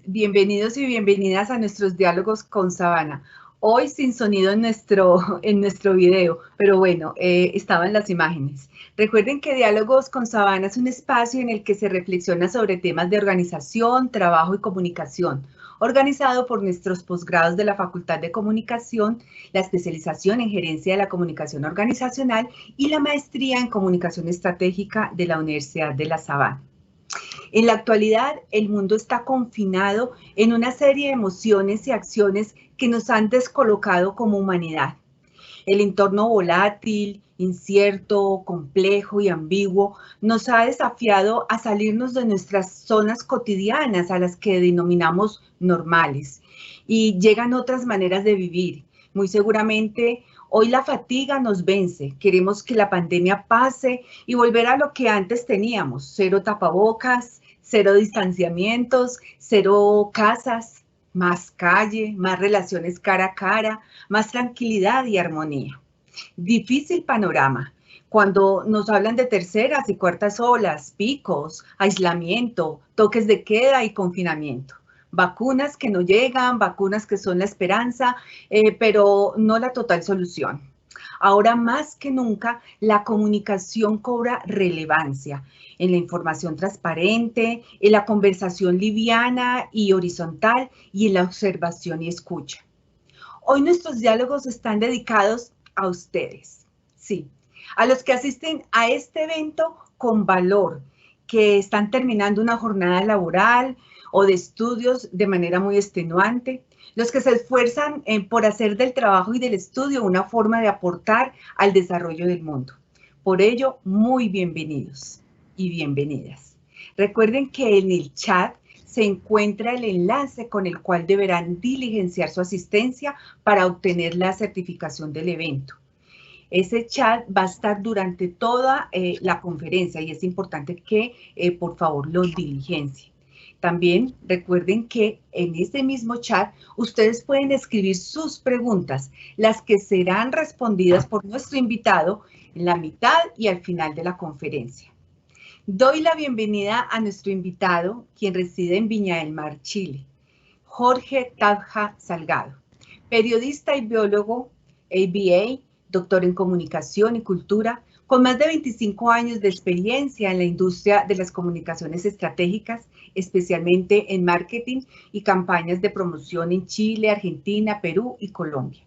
bienvenidos y bienvenidas a nuestros diálogos con Sabana. Hoy sin sonido en nuestro video, pero bueno, estaban las imágenes. Recuerden que Diálogos con Sabana es un espacio en el que se reflexiona sobre temas de organización, trabajo y comunicación, organizado por nuestros posgrados de la Facultad de Comunicación, la especialización en Gerencia de la Comunicación Organizacional y la maestría en Comunicación Estratégica de la Universidad de La Sabana. En la actualidad, el mundo está confinado en una serie de emociones y acciones que nos han descolocado como humanidad. El entorno volátil, incierto, complejo y ambiguo nos ha desafiado a salirnos de nuestras zonas cotidianas, a las que denominamos normales, y llegan otras maneras de vivir. Muy seguramente hoy la fatiga nos vence, queremos que la pandemia pase y volver a lo que antes teníamos, cero tapabocas, cero distanciamientos, cero casas, más calle, más relaciones cara a cara, más tranquilidad y armonía. Difícil panorama. Cuando nos hablan de terceras y cuartas olas, picos, aislamiento, toques de queda y confinamiento. Vacunas que no llegan, vacunas que son la esperanza, pero no la total solución. Ahora más que nunca, la comunicación cobra relevancia en la información transparente, en la conversación liviana y horizontal y en la observación y escucha. Hoy nuestros diálogos están dedicados a ustedes, sí, a los que asisten a este evento con valor, que están terminando una jornada laboral o de estudios de manera muy extenuante, los que se esfuerzan por hacer del trabajo y del estudio una forma de aportar al desarrollo del mundo. Por ello, muy bienvenidos y bienvenidas. Recuerden que en el chat se encuentra el enlace con el cual deberán diligenciar su asistencia para obtener la certificación del evento. Ese chat va a estar durante toda la conferencia y es importante que por favor lo diligencien. También recuerden que en este mismo chat ustedes pueden escribir sus preguntas, las que serán respondidas por nuestro invitado en la mitad y al final de la conferencia. Doy la bienvenida a nuestro invitado, quien reside en Viña del Mar, Chile, Jorge Tadja Salgado, periodista y biólogo, ABA, doctor en comunicación y cultura, con más de 25 años de experiencia en la industria de las comunicaciones estratégicas, especialmente en marketing y campañas de promoción en Chile, Argentina, Perú y Colombia.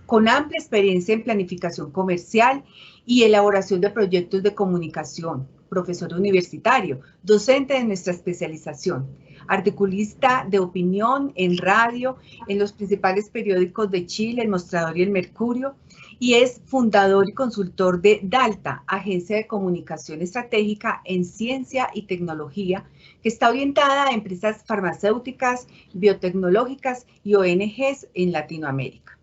Con amplia experiencia en planificación comercial y elaboración de proyectos de comunicación, profesor universitario, docente de nuestra especialización, articulista de opinión en radio, en los principales periódicos de Chile, El Mostrador y El Mercurio, y es fundador y consultor de DALTA, Agencia de Comunicación Estratégica en Ciencia y Tecnología, que está orientada a empresas farmacéuticas, biotecnológicas y ONGs en Latinoamérica.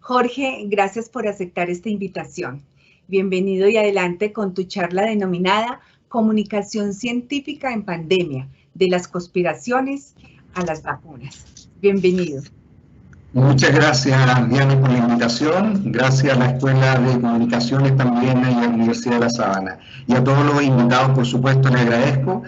Jorge, gracias por aceptar esta invitación. Bienvenido y adelante con tu charla denominada Comunicación Científica en Pandemia, de las conspiraciones a las vacunas. Bienvenido. Muchas gracias, Diana, por la invitación. Gracias a la Escuela de Comunicaciones también y a la Universidad de La Sabana. Y a todos los invitados, por supuesto, les agradezco.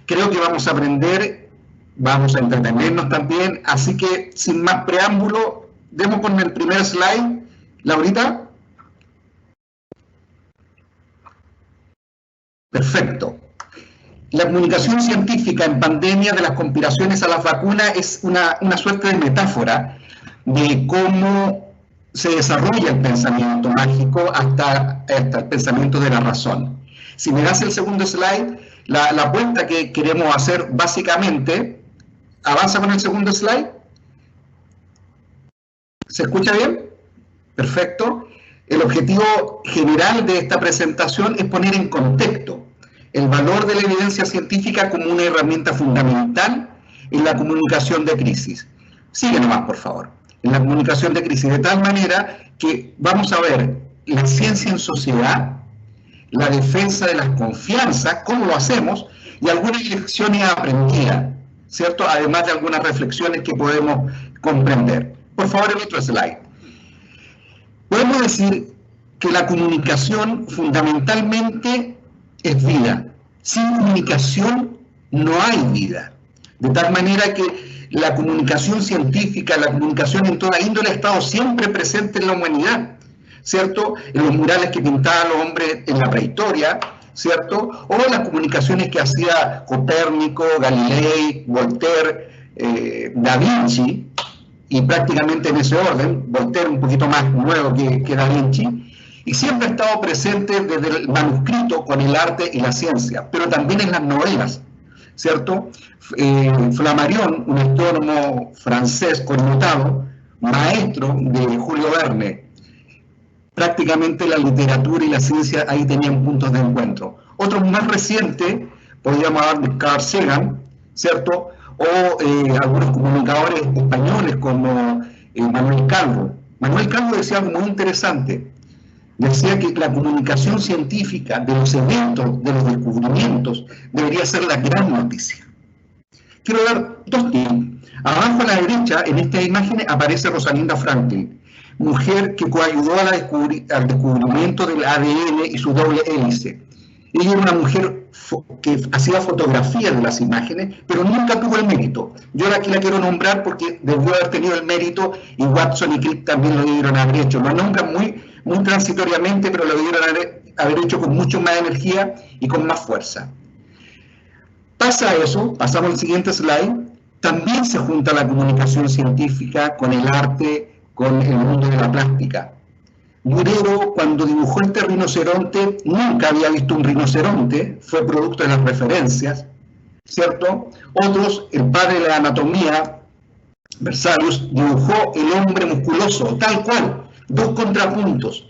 Creo que vamos a aprender, vamos a entretenernos también. Así que, sin más preámbulo, demos con el primer slide. Laurita. Perfecto. La comunicación científica en pandemia de las conspiraciones a las vacunas es una suerte de metáfora de cómo se desarrolla el pensamiento mágico hasta el pensamiento de la razón. Si me das el segundo slide, la apuesta que queremos hacer básicamente, avanza con el segundo slide. ¿Se escucha bien? Perfecto. El objetivo general de esta presentación es poner en contexto el valor de la evidencia científica como una herramienta fundamental en la comunicación de crisis. Sigue nomás, por favor. En la comunicación de crisis, de tal manera que vamos a ver la ciencia en sociedad, la defensa de las confianzas, cómo lo hacemos, y algunas lecciones aprendidas, ¿cierto? Además de algunas reflexiones que podemos comprender. Por favor, el otro slide. Podemos decir que la comunicación fundamentalmente es vida. Sin comunicación no hay vida. De tal manera que la comunicación científica, la comunicación en toda índole ha estado siempre presente en la humanidad, ¿cierto? En los murales que pintaban los hombres en la prehistoria, ¿cierto? O las comunicaciones que hacía Copérnico, Galilei, Voltaire, Da Vinci, y prácticamente en ese orden, Voltaire un poquito más nuevo que Da Vinci, y siempre ha estado presente desde el manuscrito con el arte y la ciencia, pero también en las novelas, ¿cierto? Flammarion, un astrónomo francés connotado, maestro de Julio Verne, prácticamente la literatura y la ciencia ahí tenían puntos de encuentro. Otros más recientes, podríamos hablar de Carl Sagan, ¿cierto? O algunos comunicadores españoles como Manuel Calvo. Manuel Calvo decía algo muy interesante. Decía que la comunicación científica de los eventos, de los descubrimientos, debería ser la gran noticia. Quiero dar dos tips. Abajo a la derecha, en estas imágenes, aparece Rosalind Franklin, mujer que coayudó al descubrimiento del ADN y su doble hélice. Ella era una mujer que hacía fotografías de las imágenes, pero nunca tuvo el mérito. Yo aquí la quiero nombrar porque debió haber tenido el mérito, y Watson y Crick también lo debieron haber hecho. Lo nombran muy transitoriamente, pero lo debieron haber hecho con mucho más energía y con más fuerza. Pasa eso, pasamos al siguiente slide, también se junta la comunicación científica con el arte, con el mundo de la plástica. Durero, cuando dibujó este rinoceronte, nunca había visto un rinoceronte, fue producto de las referencias, ¿cierto? Otros, el padre de la anatomía, Berzelius, dibujó el hombre musculoso, tal cual, dos contrapuntos.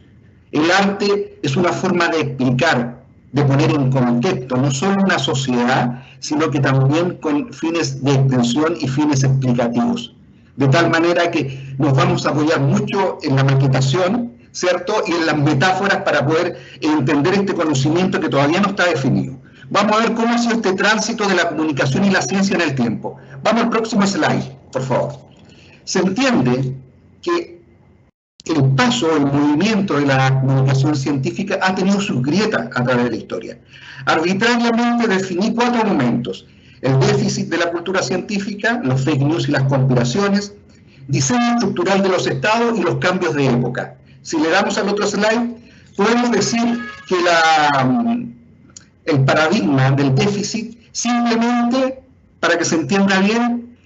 El arte es una forma de explicar, de poner en contexto, no solo una sociedad, sino que también con fines de extensión y fines explicativos. De tal manera que nos vamos a apoyar mucho en la maquetación, ¿cierto? Y en las metáforas para poder entender este conocimiento que todavía no está definido. Vamos a ver cómo ha sido este tránsito de la comunicación y la ciencia en el tiempo. Vamos al próximo slide, por favor. Se entiende que el paso, el movimiento de la comunicación científica ha tenido sus grietas a través de la historia. Arbitrariamente definí 4 momentos: el déficit de la cultura científica, los fake news y las conspiraciones, diseño estructural de los estados y los cambios de época. Si le damos al otro slide, podemos decir que el paradigma del déficit, simplemente, para que se entienda bien,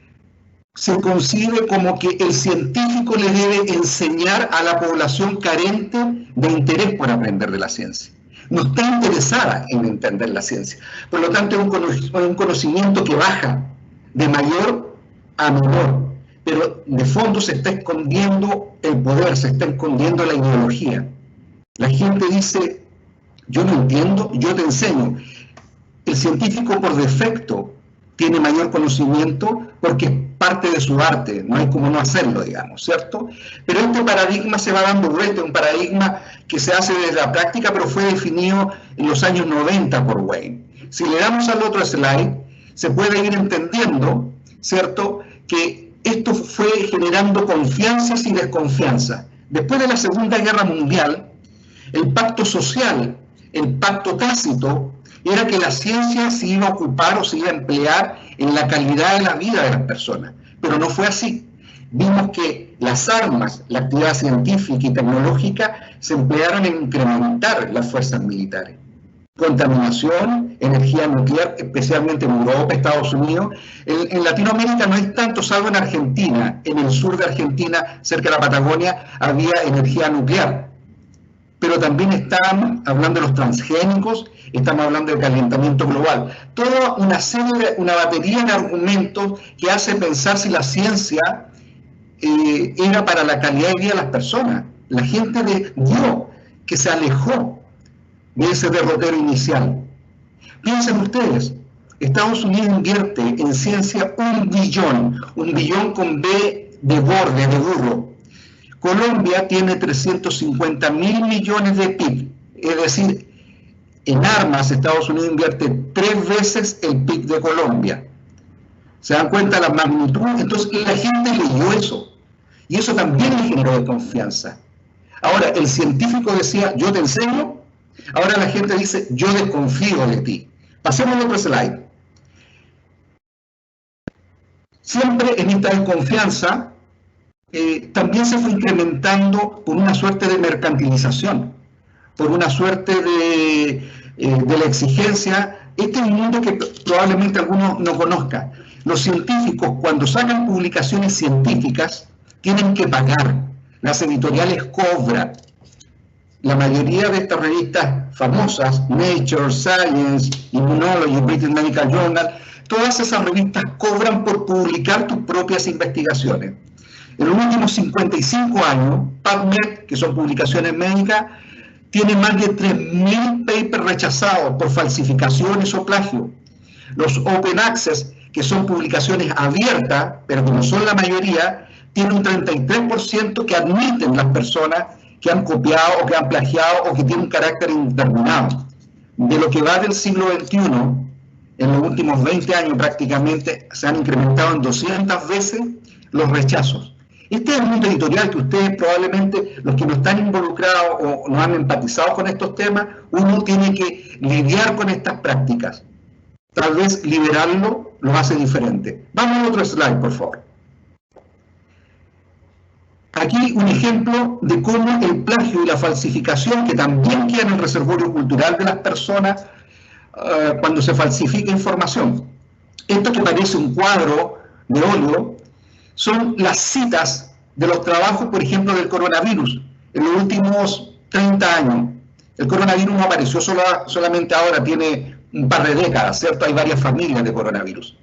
se concibe como que el científico le debe enseñar a la población carente de interés por aprender de la ciencia. No está interesada en entender la ciencia. Por lo tanto, es un conocimiento que baja de mayor a menor. Pero de fondo se está escondiendo el poder, se está escondiendo la ideología. La gente dice, yo no entiendo, yo te enseño. El científico por defecto tiene mayor conocimiento porque es parte de su arte, no hay como no hacerlo, digamos, ¿cierto? Pero este paradigma se va dando vuelta, un paradigma que se hace desde la práctica, pero fue definido en los años 90 por Wayne. Si le damos al otro slide, se puede ir entendiendo, ¿cierto?, que esto fue generando confianzas y desconfianzas. Después de la Segunda Guerra Mundial, el pacto social, el pacto tácito, era que la ciencia se iba a ocupar o se iba a emplear en la calidad de la vida de las personas. Pero no fue así. Vimos que las armas, la actividad científica y tecnológica se emplearon en incrementar las fuerzas militares. Contaminación, energía nuclear, especialmente en Europa, Estados Unidos. En Latinoamérica no hay tanto, salvo en Argentina. En el sur de Argentina, cerca de la Patagonia, había energía nuclear. Pero también estamos hablando de los transgénicos, estamos hablando del calentamiento global. Toda una batería de argumentos que hace pensar si la ciencia era para la calidad de vida de las personas. La gente vio que se alejó de ese derrotero inicial. Piensen ustedes, Estados Unidos invierte en ciencia un billón con B de borde, de burro. Colombia tiene 350.000 millones de PIB, es decir, en armas Estados Unidos invierte 3 veces el PIB de Colombia. ¿Se dan cuenta de la magnitud? Entonces la gente leyó eso, y eso también le generó desconfianza. Ahora, el científico decía, yo te enseño, ahora la gente dice, yo desconfío de ti. Pasemos al otro slide. Siempre en esta desconfianza también se fue incrementando por una suerte de mercantilización, por una suerte de la exigencia. Este es un mundo que probablemente algunos no conozcan. Los científicos, cuando sacan publicaciones científicas, tienen que pagar. Las editoriales cobran. La mayoría de estas revistas famosas, Nature, Science, Immunology, British Medical Journal, todas esas revistas cobran por publicar tus propias investigaciones. En los últimos 55 años, PubMed, que son publicaciones médicas, tiene más de 3.000 papers rechazados por falsificaciones o plagio. Los Open Access, que son publicaciones abiertas, pero como son la mayoría, tienen un 33% que admiten las personas que han copiado o que han plagiado o que tienen un carácter indeterminado. De lo que va del siglo XXI, en los últimos 20 años prácticamente se han incrementado en 200 veces los rechazos. Este es el mundo editorial que ustedes probablemente, los que no están involucrados o no han empatizado con estos temas, uno tiene que lidiar con estas prácticas. Tal vez liberarlo lo hace diferente. Vamos a otro slide, por favor. Aquí un ejemplo de cómo el plagio y la falsificación, que también queda en el reservorio cultural de las personas cuando se falsifica información. Esto que parece un cuadro de óleo son las citas de los trabajos, por ejemplo, del coronavirus en los últimos 30 años. El coronavirus no apareció solamente ahora, tiene un par de décadas, ¿cierto? Hay varias familias de coronavirus.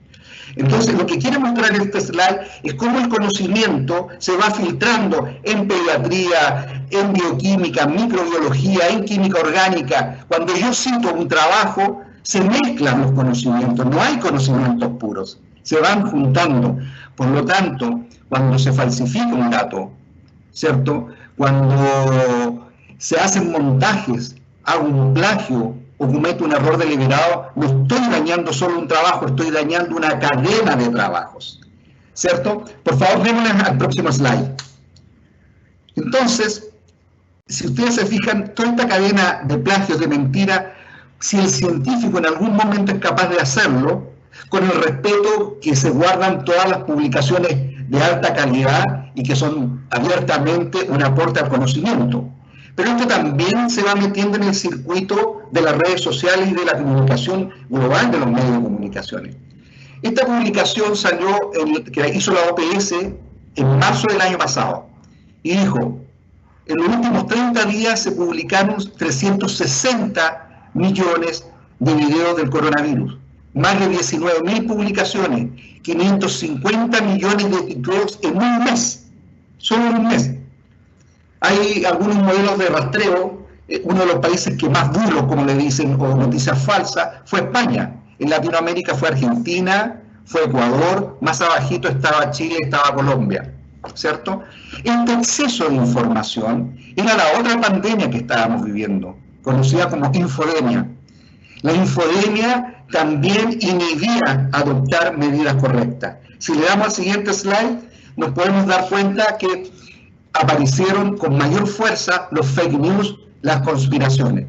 Entonces, lo que quiere mostrar este slide es cómo el conocimiento se va filtrando en pediatría, en bioquímica, microbiología, en química orgánica. Cuando yo cito un trabajo, se mezclan los conocimientos, no hay conocimientos puros, se van juntando. Por lo tanto, cuando se falsifica un dato, ¿cierto? Cuando se hacen montajes, hago un plagio o cometo un error deliberado, no estoy dañando solo un trabajo, estoy dañando una cadena de trabajos, ¿cierto? Por favor, démosle al próximo slide. Entonces, si ustedes se fijan, toda esta cadena de plagios, de mentira, si el científico en algún momento es capaz de hacerlo, con el respeto que se guardan todas las publicaciones de alta calidad y que son abiertamente un aporte al conocimiento. Pero esto también se va metiendo en el circuito de las redes sociales y de la comunicación global de los medios de comunicaciones. Esta publicación salió, que hizo la OPS en marzo del año pasado, y dijo, en los últimos 30 días se publicaron 360 millones de videos del coronavirus, más de 19.000 publicaciones, 550 millones de títulos en un mes, solo en un mes. Hay algunos modelos de rastreo, uno de los países que más duros, como le dicen, o noticias falsas, fue España. En Latinoamérica fue Argentina, fue Ecuador, más abajito estaba Chile, estaba Colombia, ¿cierto? Este exceso de información era la otra pandemia que estábamos viviendo, conocida como infodemia. La infodemia también inhibía adoptar medidas correctas. Si le damos al siguiente slide, nos podemos dar cuenta que aparecieron con mayor fuerza los fake news, las conspiraciones.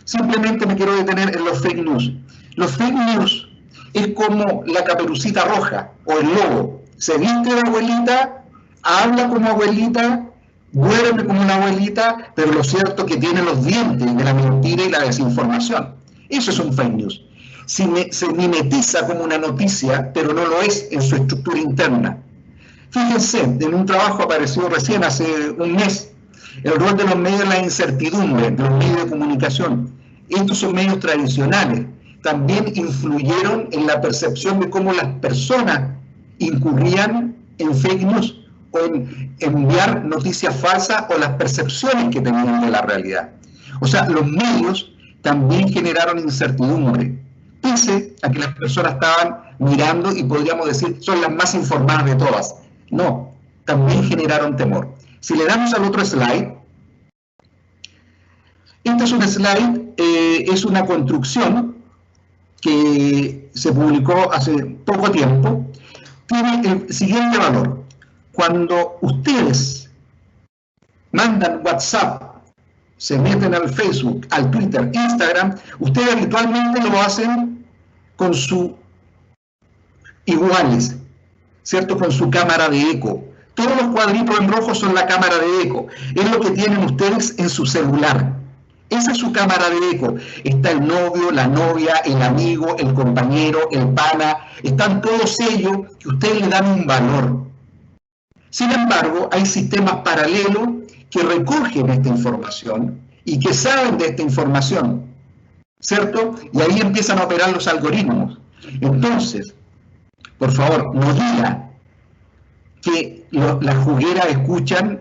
Simplemente me quiero detener en los fake news. Los fake news es como la Caperucita Roja o el lobo. Se viste de abuelita, habla como abuelita, duerme como una abuelita, pero lo cierto es que tiene los dientes de la mentira y la desinformación. Eso es un fake news. Se mimetiza como una noticia, pero no lo es en su estructura interna. Fíjense, en un trabajo apareció recién hace un mes, el rol de los medios en la incertidumbre, de los medios de comunicación. Estos son medios tradicionales. También influyeron en la percepción de cómo las personas incurrían en fake news o en enviar noticias falsas o las percepciones que tenían de la realidad. O sea, los medios también generaron incertidumbre, pese a que las personas estaban mirando y podríamos decir son las más informadas de todas. No, también generaron temor. Si le damos al otro slide, este es un slide, es una construcción que se publicó hace poco tiempo, tiene el siguiente valor. Cuando ustedes mandan WhatsApp, se meten al Facebook, al Twitter, Instagram, ustedes habitualmente lo hacen con sus iguales. ¿cierto? Con su cámara de eco. Todos los cuadritos en rojo son la cámara de eco. Es lo que tienen ustedes en su celular. Esa es su cámara de eco. Está el novio, la novia, el amigo, el compañero, el pana. Están todos ellos que ustedes le dan un valor. Sin embargo, hay sistemas paralelos que recogen esta información y que saben de esta información, ¿cierto? Y ahí empiezan a operar los algoritmos. Entonces, por favor, no diga que las jugueras escuchan,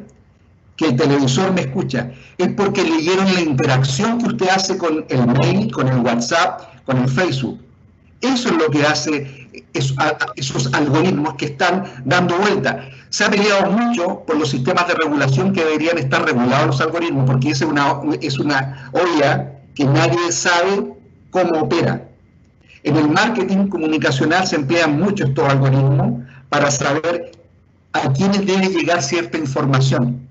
que el televisor me escucha. Es porque leyeron la interacción que usted hace con el mail, con el WhatsApp, con el Facebook. Eso es lo que hace esos algoritmos que están dando vuelta. Se ha peleado mucho por los sistemas de regulación que deberían estar regulados los algoritmos, porque es una olla que nadie sabe cómo opera. En el marketing comunicacional se emplean mucho estos algoritmos para saber a quiénes debe llegar cierta información.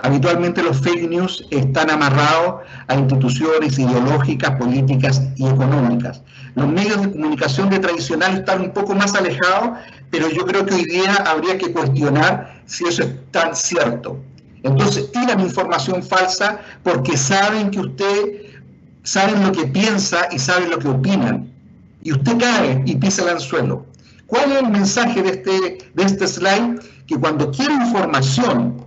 Habitualmente los fake news están amarrados a instituciones ideológicas, políticas y económicas. Los medios de comunicación tradicionales están un poco más alejados, pero yo creo que hoy día habría que cuestionar si eso es tan cierto. Entonces tiran información falsa porque saben que saben lo que piensa y saben lo que opinan. Y usted cae y pisa el anzuelo. ¿Cuál es el mensaje de este slide? Que cuando quiere información,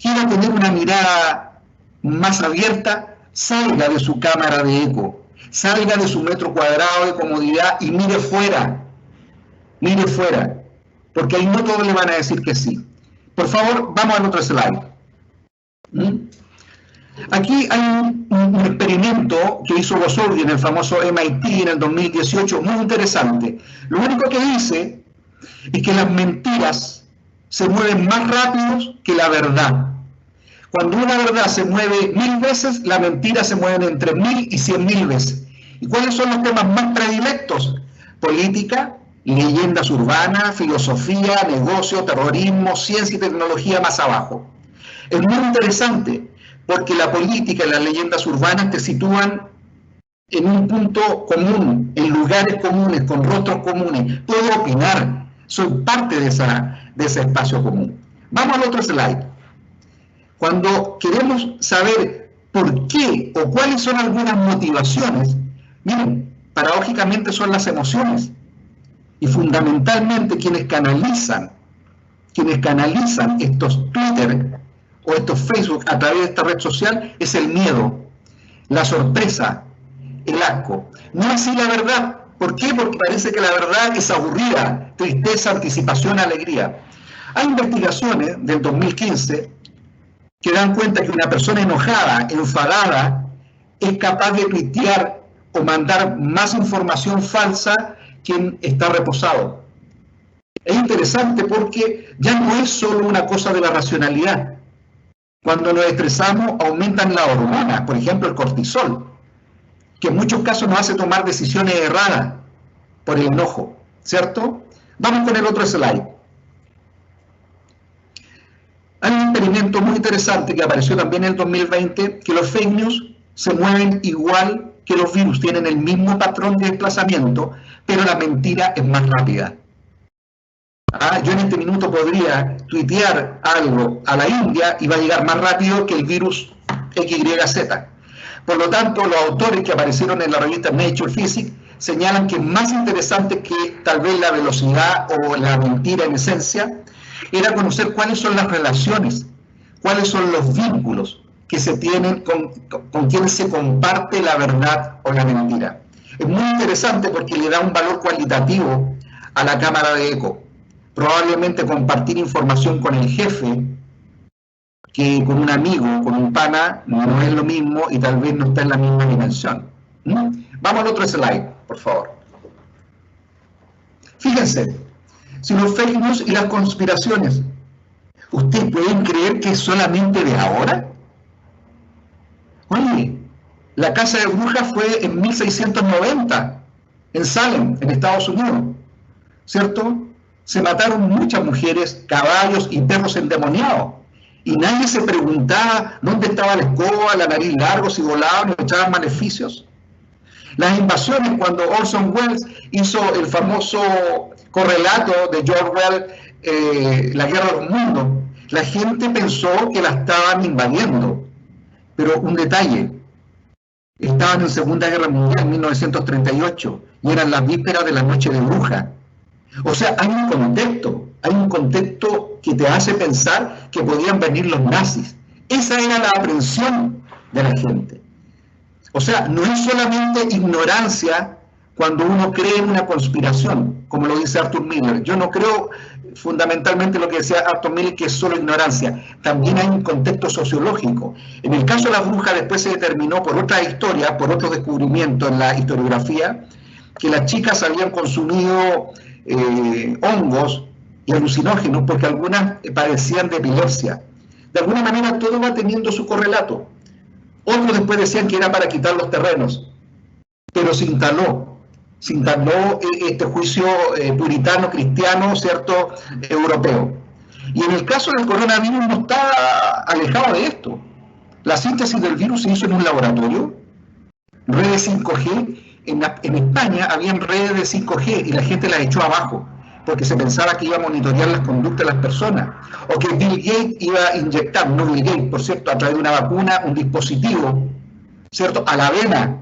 quiera tener una mirada más abierta, salga de su cámara de eco, salga de su metro cuadrado de comodidad y mire fuera, porque ahí no todos le van a decir que sí. Por favor, vamos al otro slide. Aquí hay un experimento que hizo Bosworthy en el famoso MIT en el 2018, muy interesante. Lo único que dice es que las mentiras se mueven más rápido que la verdad. Cuando una verdad se mueve 1000 veces, la mentira se mueve entre 1000 y 100.000 veces. ¿Y cuáles son los temas más predilectos? Política, leyendas urbanas, filosofía, negocio, terrorismo, ciencia y tecnología más abajo. Es muy interesante porque la política y las leyendas urbanas te sitúan en un punto común, en lugares comunes, con rostros comunes. Puedo opinar, soy parte de ese espacio común. Vamos al otro slide. Cuando queremos saber por qué o cuáles son algunas motivaciones, miren, paradójicamente son las emociones. Y fundamentalmente quienes canalizan estos Twitter o estos Facebook a través de esta red social es el miedo, la sorpresa, el asco. No así la verdad. ¿Por qué? Porque parece que la verdad es aburrida, tristeza, anticipación, alegría. Hay investigaciones del 2015 que dan cuenta que una persona enojada, enfadada, es capaz de tuitear o mandar más información falsa que está reposado. Es interesante porque ya no es solo una cosa de la racionalidad. Cuando nos estresamos aumentan las hormonas, por ejemplo el cortisol, que en muchos casos nos hace tomar decisiones erradas por el enojo, ¿cierto? Vamos con el otro slide. Hay un experimento muy interesante que apareció también en el 2020, que los fake news se mueven igual que los virus, tienen el mismo patrón de desplazamiento, pero la mentira es más rápida. Yo en este minuto podría tuitear algo a la India y va a llegar más rápido que el virus XYZ. Por lo tanto, los autores que aparecieron en la revista Nature Physics señalan que más interesante que tal vez la velocidad o la mentira en esencia, era conocer cuáles son las relaciones, cuáles son los vínculos que se tienen con quien se comparte la verdad o la mentira. Es muy interesante porque le da un valor cualitativo a la cámara de eco. Probablemente compartir información con el jefe que con un amigo, con un pana, no es lo mismo y tal vez no está en la misma dimensión. Vamos al otro slide, por favor. Fíjense, si los fake news y las conspiraciones, ¿ustedes pueden creer que es solamente de ahora? Oye, la casa de brujas fue en 1690, en Salem, en Estados Unidos, ¿cierto? Se mataron muchas mujeres, caballos y perros endemoniados. Y nadie se preguntaba dónde estaba la escoba, la nariz largo, si volaban o echaban maleficios. Las invasiones, cuando Orson Welles hizo el famoso correlato de George Orwell, La Guerra de los Mundos. La gente pensó que la estaban invadiendo, pero un detalle, estaban en Segunda Guerra Mundial en 1938 y eran las vísperas de la Noche de Bruja. O sea, hay un contexto que te hace pensar que podían venir los nazis. Esa era la aprehensión de la gente. O sea, no es solamente ignorancia cuando uno cree en una conspiración, como lo dice Arthur Miller. Yo no creo fundamentalmente lo que decía Arthur Miller, que es solo ignorancia. También hay un contexto sociológico. En el caso de la bruja, después se determinó por otra historia, por otro descubrimiento en la historiografía, que las chicas habían consumido hongos y alucinógenos porque algunas padecían de epilepsia. De alguna manera todo va teniendo su correlato. Otros después decían que era para quitar los terrenos, pero se instaló este juicio puritano, cristiano, ¿cierto?, europeo. Y en el caso del coronavirus no está alejado de esto. La síntesis del virus se hizo en un laboratorio, redes 5G. En España habían redes de 5G y la gente las echó abajo, porque se pensaba que iba a monitorear las conductas de las personas, o que Bill Gates iba a inyectar, no Bill Gates, por cierto, a través de una vacuna, un dispositivo, ¿cierto?, a la vena,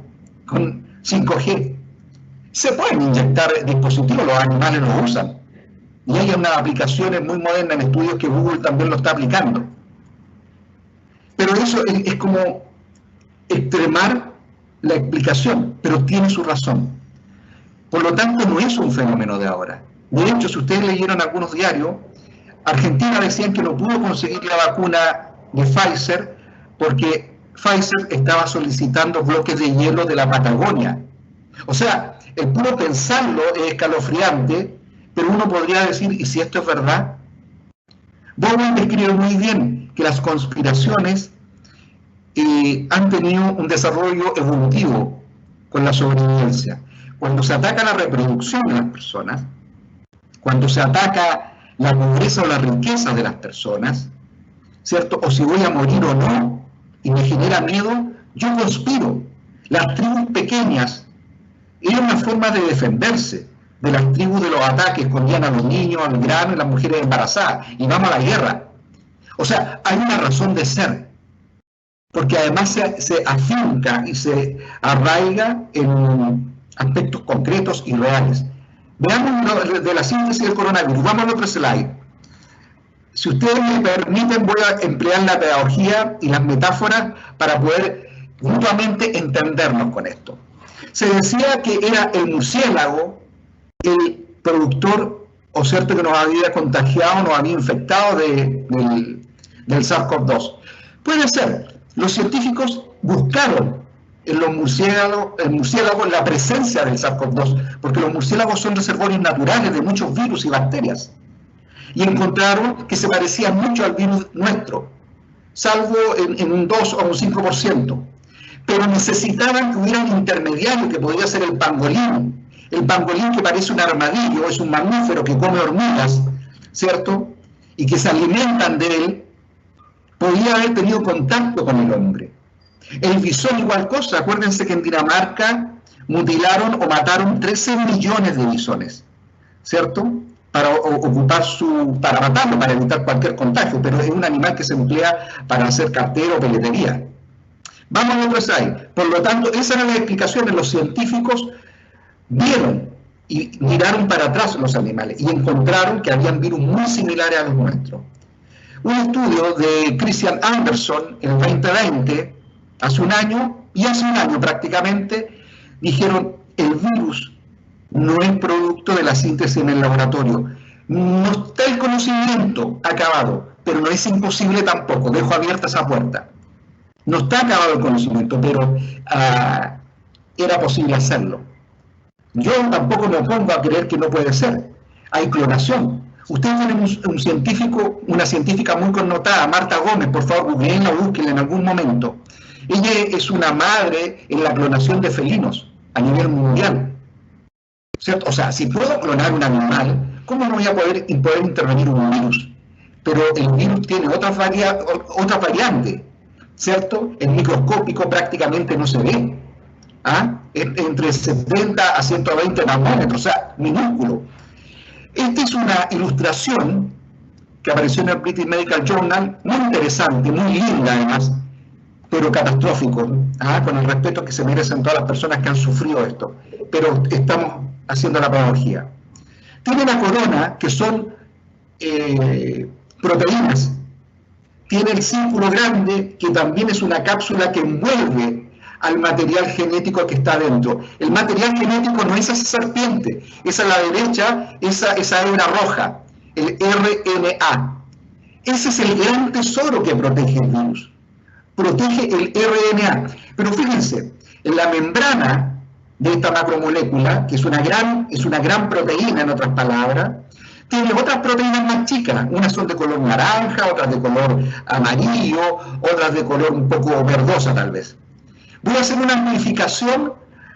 con 5G. Se pueden inyectar dispositivos, los animales los usan, y hay unas aplicaciones muy modernas en estudios que Google también lo está aplicando. Pero eso es como extremar la explicación, pero tiene su razón. Por lo tanto, no es un fenómeno de ahora. De hecho, si ustedes leyeron algunos diarios, Argentina decían que no pudo conseguir la vacuna de Pfizer porque Pfizer estaba solicitando bloques de hielo de la Patagonia. O sea, el puro pensarlo es escalofriante, pero uno podría decir, ¿y si esto es verdad? Bowen describe muy bien que las conspiraciones han tenido un desarrollo evolutivo con la sobrevivencia. Cuando se ataca la reproducción de las personas, cuando se ataca la pobreza o la riqueza de las personas, ¿cierto?, o si voy a morir o no, y me genera miedo, yo conspiro. Las tribus pequeñas eran una forma de defenderse de las tribus de los ataques, escondían a los niños, al grano y las mujeres embarazadas, y vamos a la guerra. O sea, hay una razón de ser, porque además se afinca y se arraiga en aspectos concretos y reales. Veamos de la síntesis del coronavirus. Vamos al otro slide. Si ustedes me permiten, voy a emplear la pedagogía y las metáforas para poder mutuamente entendernos con esto. Se decía que era el murciélago el productor, o cierto, que nos había contagiado, nos había infectado del SARS-CoV-2. Puede ser. Los científicos buscaron en los murciélagos la presencia del SARS-CoV-2, porque los murciélagos son reservorios naturales de muchos virus y bacterias. Y encontraron que se parecía mucho al virus nuestro, salvo en un 2 o un 5%. Pero necesitaban que hubiera un intermediario que podría ser el pangolín. El pangolín, que parece un armadillo, es un mamífero que come hormigas, ¿cierto?, y que se alimentan de él, podía haber tenido contacto con el hombre. El visón, igual cosa. Acuérdense que en Dinamarca mutilaron o mataron 13 millones de bisones, ¿cierto?, para para matarlo, para evitar cualquier contagio, pero es un animal que se emplea para hacer cartero o peletería. Vamos a otro slide. Por lo tanto, esas eran las explicaciones. Los científicos vieron y miraron para atrás los animales y encontraron que habían virus muy similares a los nuestros. Un estudio de Christian Anderson en el 2020, hace un año prácticamente, dijeron: el virus no es producto de la síntesis en el laboratorio. No está el conocimiento acabado, pero no es imposible tampoco. Dejo abierta esa puerta. No está acabado el conocimiento, pero era posible hacerlo. Yo tampoco me opongo a creer que no puede ser. Hay clonación. Ustedes tienen un científico, una científica muy connotada, Marta Gómez, por favor, googleenla o búsquenla en algún momento. Ella es una madre en la clonación de felinos a nivel mundial, ¿cierto? O sea, si puedo clonar un animal, ¿cómo no voy a poder intervenir un virus? Pero el virus tiene otra variante, ¿cierto? El microscópico prácticamente no se ve. Entre 70 a 120 nanómetros, o sea, minúsculo. Esta es una ilustración que apareció en el British Medical Journal, muy interesante, muy linda además, pero catastrófico, con el respeto que se merecen todas las personas que han sufrido esto. Pero estamos haciendo la pedagogía. Tiene la corona, que son proteínas. Tiene el círculo grande, que también es una cápsula que envuelve al material genético que está dentro. El material genético no es esa serpiente, es a la derecha, esa hebra roja, el RNA. Ese es el gran tesoro que protege el virus. Protege el RNA. Pero fíjense, en la membrana de esta macromolécula, que es una gran proteína, en otras palabras, tiene otras proteínas más chicas. Unas son de color naranja, otras de color amarillo, otras de color un poco verdosa tal vez. Voy a hacer una amplificación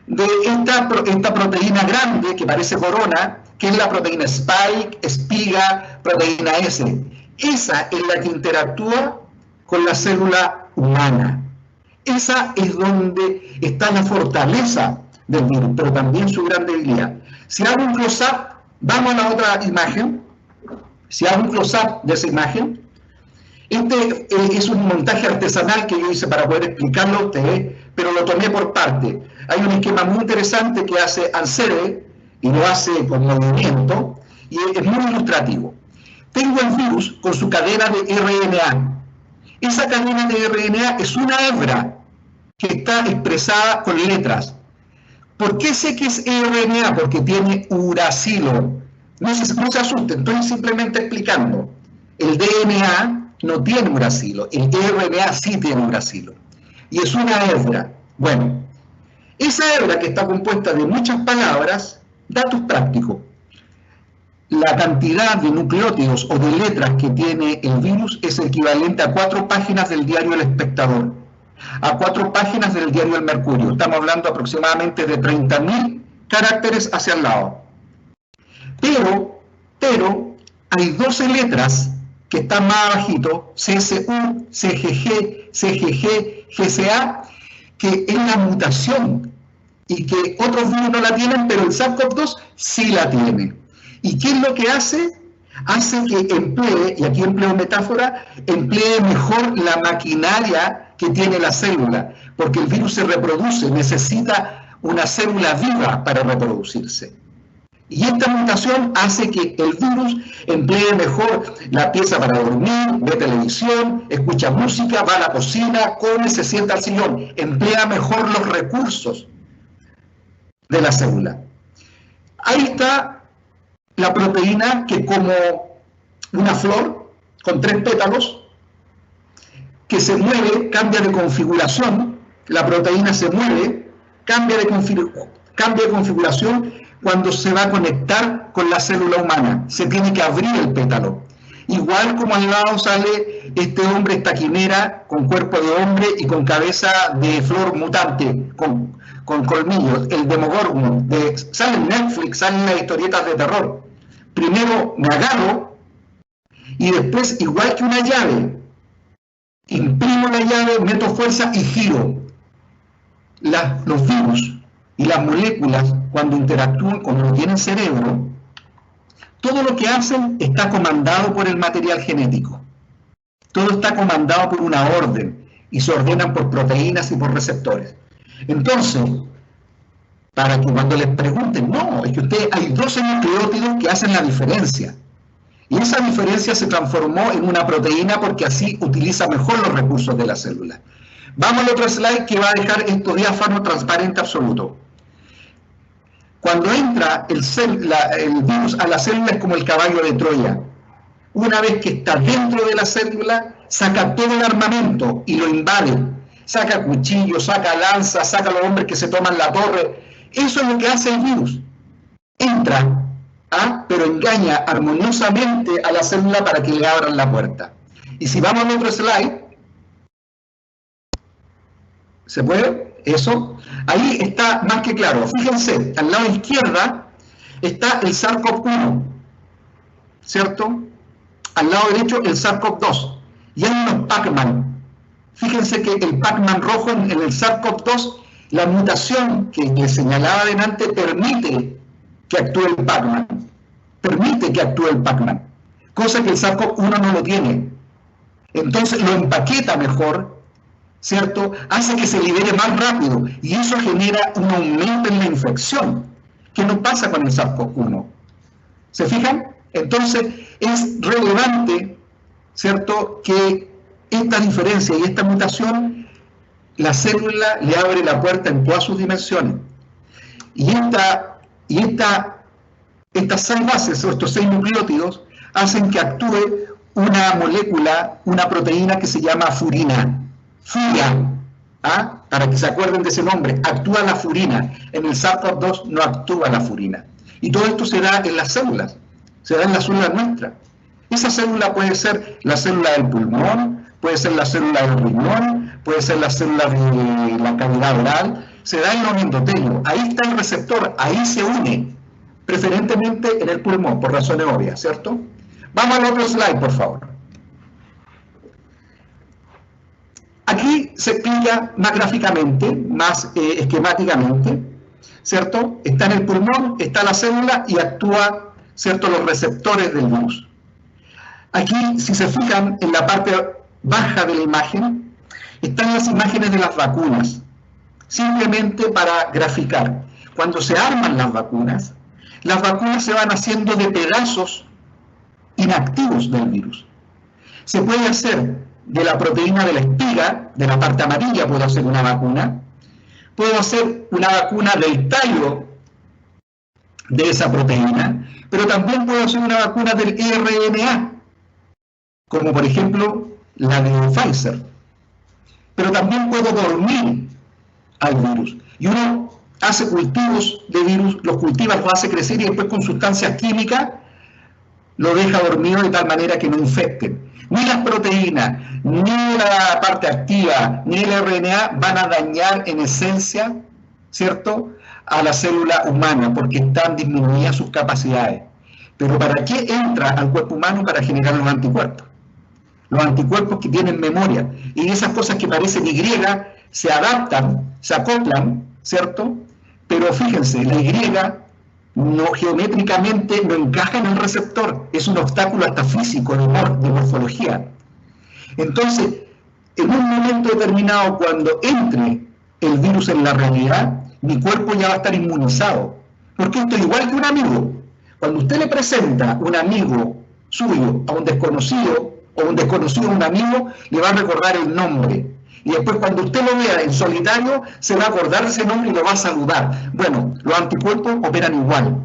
de esta proteína grande que parece corona, que es la proteína spike, espiga, proteína S. Esa es la que interactúa con la célula humana. Esa es donde está la fortaleza del virus, pero también su gran debilidad. Si hago un close-up, vamos a la otra imagen. Si hago un close-up de esa imagen, este es un montaje artesanal que yo hice para poder explicarlo a ustedes, pero lo tomé por parte. Hay un esquema muy interesante que hace Ansebe, y lo hace con movimiento, y es muy ilustrativo. Tengo el virus con su cadena de RNA. Esa cadena de RNA es una hebra que está expresada con letras. ¿Por qué sé que es RNA? Porque tiene uracilo. No se asusten, estoy simplemente explicando. El DNA no tiene uracilo, el RNA sí tiene uracilo. Y es una hebra. Bueno, esa hebra que está compuesta de muchas palabras, datos prácticos. La cantidad de nucleótidos o de letras que tiene el virus es equivalente a 4 páginas del diario El Espectador, a 4 páginas del diario El Mercurio. Estamos hablando aproximadamente de 30.000 caracteres hacia el lado. Pero hay 12 letras que están más abajito, CSU, CGG, CGG, GCA, que es la mutación y que otros virus no la tienen, pero el SARS-CoV-2 sí la tiene. ¿Y qué es lo que hace? Hace que emplee, y aquí empleo metáfora, emplee mejor la maquinaria que tiene la célula, porque el virus se reproduce, necesita una célula viva para reproducirse. Y esta mutación hace que el virus emplee mejor la pieza para dormir, ve televisión, escucha música, va a la cocina, come, se sienta al sillón, emplea mejor los recursos de la célula. Ahí está la proteína que, como una flor con 3 pétalos, que se mueve, cambia de configuración, la proteína se mueve, cambia de configuración cuando se va a conectar con la célula humana, se tiene que abrir el pétalo. Igual como al lado sale este hombre, esta quimera, con cuerpo de hombre y con cabeza de flor mutante, con colmillos, el Demogorgon, sale en Netflix, salen las historietas de terror. Primero me agarro y después, igual que una llave, imprimo la llave, meto fuerza y giro. Los virus y las moléculas, cuando interactúan, cuando tienen cerebro, todo lo que hacen está comandado por el material genético. Todo está comandado por una orden y se ordenan por proteínas y por receptores. Entonces, para que cuando les pregunten, no, es que hay 12 nucleótidos que hacen la diferencia. Y esa diferencia se transformó en una proteína porque así utiliza mejor los recursos de la célula. Vamos al otro slide que va a dejar esto diáfano, transparente, absoluto. Cuando entra el virus a la célula es como el caballo de Troya. Una vez que está dentro de la célula, saca todo el armamento y lo invade. Saca cuchillos, saca lanzas, saca a los hombres que se toman la torre. Eso es lo que hace el virus. Entra, pero engaña armoniosamente a la célula para que le abran la puerta. Y si vamos al otro slide, ¿se puede? Eso. Ahí está más que claro. Fíjense, al lado izquierda está el SARS-CoV-1, ¿cierto? Al lado derecho el SARS-CoV-2. Y hay unos Pac-Man. Fíjense que el Pac-Man rojo en el SARS-CoV-2, la mutación que les señalaba adelante permite que actúe el Pac-Man. permite que actúe el Pac-Man, cosa que el SARS-CoV-1 no lo tiene. Entonces lo empaqueta mejor, ¿cierto? Hace que se libere más rápido y eso genera un aumento en la infección, que no pasa con el SARS-CoV-1. ¿Se fijan? Entonces es relevante, ¿cierto?, que esta diferencia y esta mutación, la célula le abre la puerta en todas sus dimensiones. Y estas 6 bases o estos 6 nucleótidos hacen que actúe una molécula, una proteína que se llama furina. Furia, ¿ah? Para que se acuerden de ese nombre, actúa la furina. En el SARS-CoV-2 no actúa la furina. Y todo esto se da en las células, se da en las células nuestras. Esa célula puede ser la célula del pulmón, puede ser la célula del riñón, puede ser la célula de la cavidad oral, se da en los endotelios. Ahí está el receptor, ahí se une, preferentemente en el pulmón, por razones obvias, ¿cierto? Vamos al otro slide, por favor. Aquí se explica más gráficamente, más esquemáticamente, ¿cierto? Está en el pulmón, está la célula y actúa, ¿cierto?, los receptores del virus. Aquí, si se fijan en la parte baja de la imagen, están las imágenes de las vacunas, simplemente para graficar. Cuando se arman las vacunas se van haciendo de pedazos inactivos del virus. Se puede hacer de la proteína de la espiga, de la parte amarilla puedo hacer una vacuna, puedo hacer una vacuna del tallo de esa proteína, pero también puedo hacer una vacuna del RNA, como por ejemplo la de Pfizer. Pero también puedo dormir al virus. Y uno hace cultivos de virus, los cultiva, los hace crecer y después con sustancias químicas lo deja dormido de tal manera que no infecten. Ni las proteínas, ni la parte activa, ni el RNA van a dañar en esencia, ¿cierto?, a la célula humana, porque están disminuidas sus capacidades. Pero ¿para qué entra al cuerpo humano? Para generar los anticuerpos. Los anticuerpos que tienen memoria. Y esas cosas que parecen Y se adaptan, se acoplan, ¿cierto? Pero fíjense, la Y no geométricamente no encaja en el receptor, es un obstáculo hasta físico de morfología. Entonces, en un momento determinado, cuando entre el virus en la realidad, mi cuerpo ya va a estar inmunizado, porque esto es igual que un amigo. Cuando usted le presenta un amigo suyo a un desconocido, o un desconocido a un amigo, le va a recordar el nombre. Y después cuando usted lo vea en solitario, se va a acordar de ese nombre y lo va a saludar. Bueno, los anticuerpos operan igual.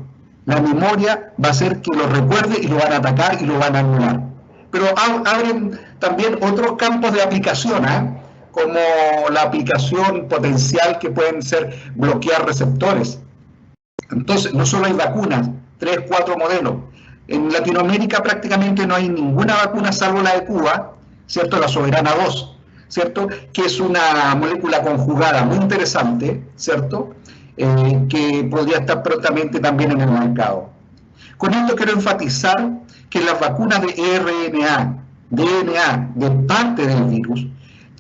La memoria va a hacer que lo recuerde y lo van a atacar y lo van a anular. Pero abren también otros campos de aplicación, como la aplicación potencial que pueden ser bloquear receptores. Entonces, no solo hay vacunas, 3, 4 modelos. En Latinoamérica prácticamente no hay ninguna vacuna salvo la de Cuba, ¿cierto? La Soberana 2. ¿Cierto? Que es una molécula conjugada muy interesante, ¿cierto? Que podría estar prontamente también en el mercado. Con esto quiero enfatizar que las vacunas de RNA, DNA, de parte del virus,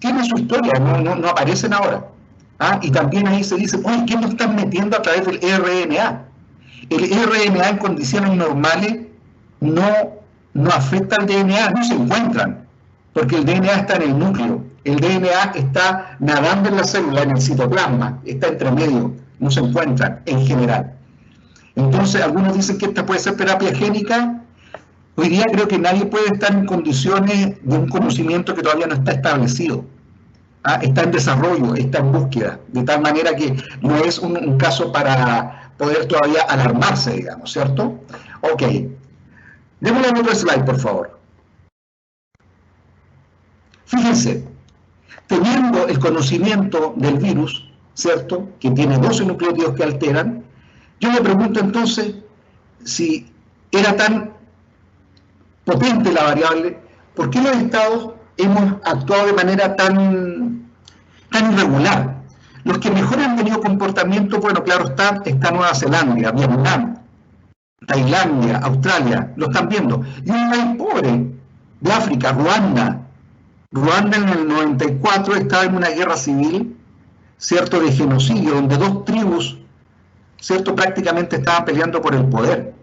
tienen su historia, no aparecen ahora. Y también ahí se dice, oye, ¿qué nos están metiendo a través del RNA? El RNA en condiciones normales no afecta al DNA, no se encuentran, porque el DNA está en el núcleo. El DNA está nadando en la célula, en el citoplasma, está entre medio, no se encuentran en general. Entonces, algunos dicen que esta puede ser terapia génica. Hoy día creo que nadie puede estar en condiciones de un conocimiento que todavía no está establecido. Está en desarrollo, está en búsqueda, de tal manera que no es un caso para poder todavía alarmarse, digamos, ¿cierto? Ok. Démosle otro slide, por favor. Fíjense. Teniendo el conocimiento del virus, ¿cierto?, que tiene 12 nucleótidos que alteran, yo me pregunto entonces si era tan potente la variable, ¿por qué los estados hemos actuado de manera tan irregular? Los que mejor han tenido comportamiento, bueno, claro está Nueva Zelanda, Vietnam, Tailandia, Australia, lo están viendo. Y un país pobre de África, Ruanda en el 94 estaba en una guerra civil, ¿cierto?, de genocidio, donde 2 tribus, ¿cierto?, prácticamente estaban peleando por el poder.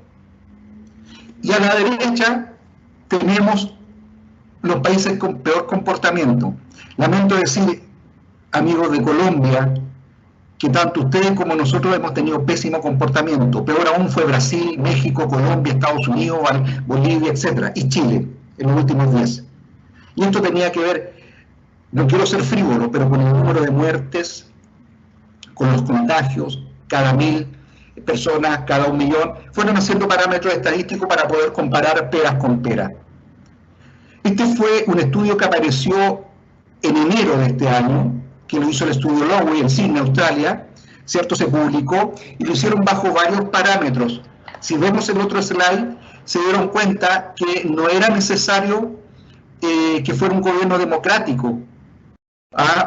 Y a la derecha tenemos los países con peor comportamiento. Lamento decir, amigos de Colombia, que tanto ustedes como nosotros hemos tenido pésimo comportamiento. Peor aún fue Brasil, México, Colombia, Estados Unidos, Bolivia, etc. Y Chile, en los últimos días. Y esto tenía que ver, no quiero ser frívolo, pero con el número de muertes, con los contagios, cada 1000 personas, cada 1 millón, fueron haciendo parámetros estadísticos para poder comparar peras con peras. Este fue un estudio que apareció en enero de este año, que lo hizo el estudio Lowy en Sydney, Australia, ¿cierto? Se publicó y lo hicieron bajo varios parámetros. Si vemos el otro slide, se dieron cuenta que no era necesario que fuera un gobierno democrático,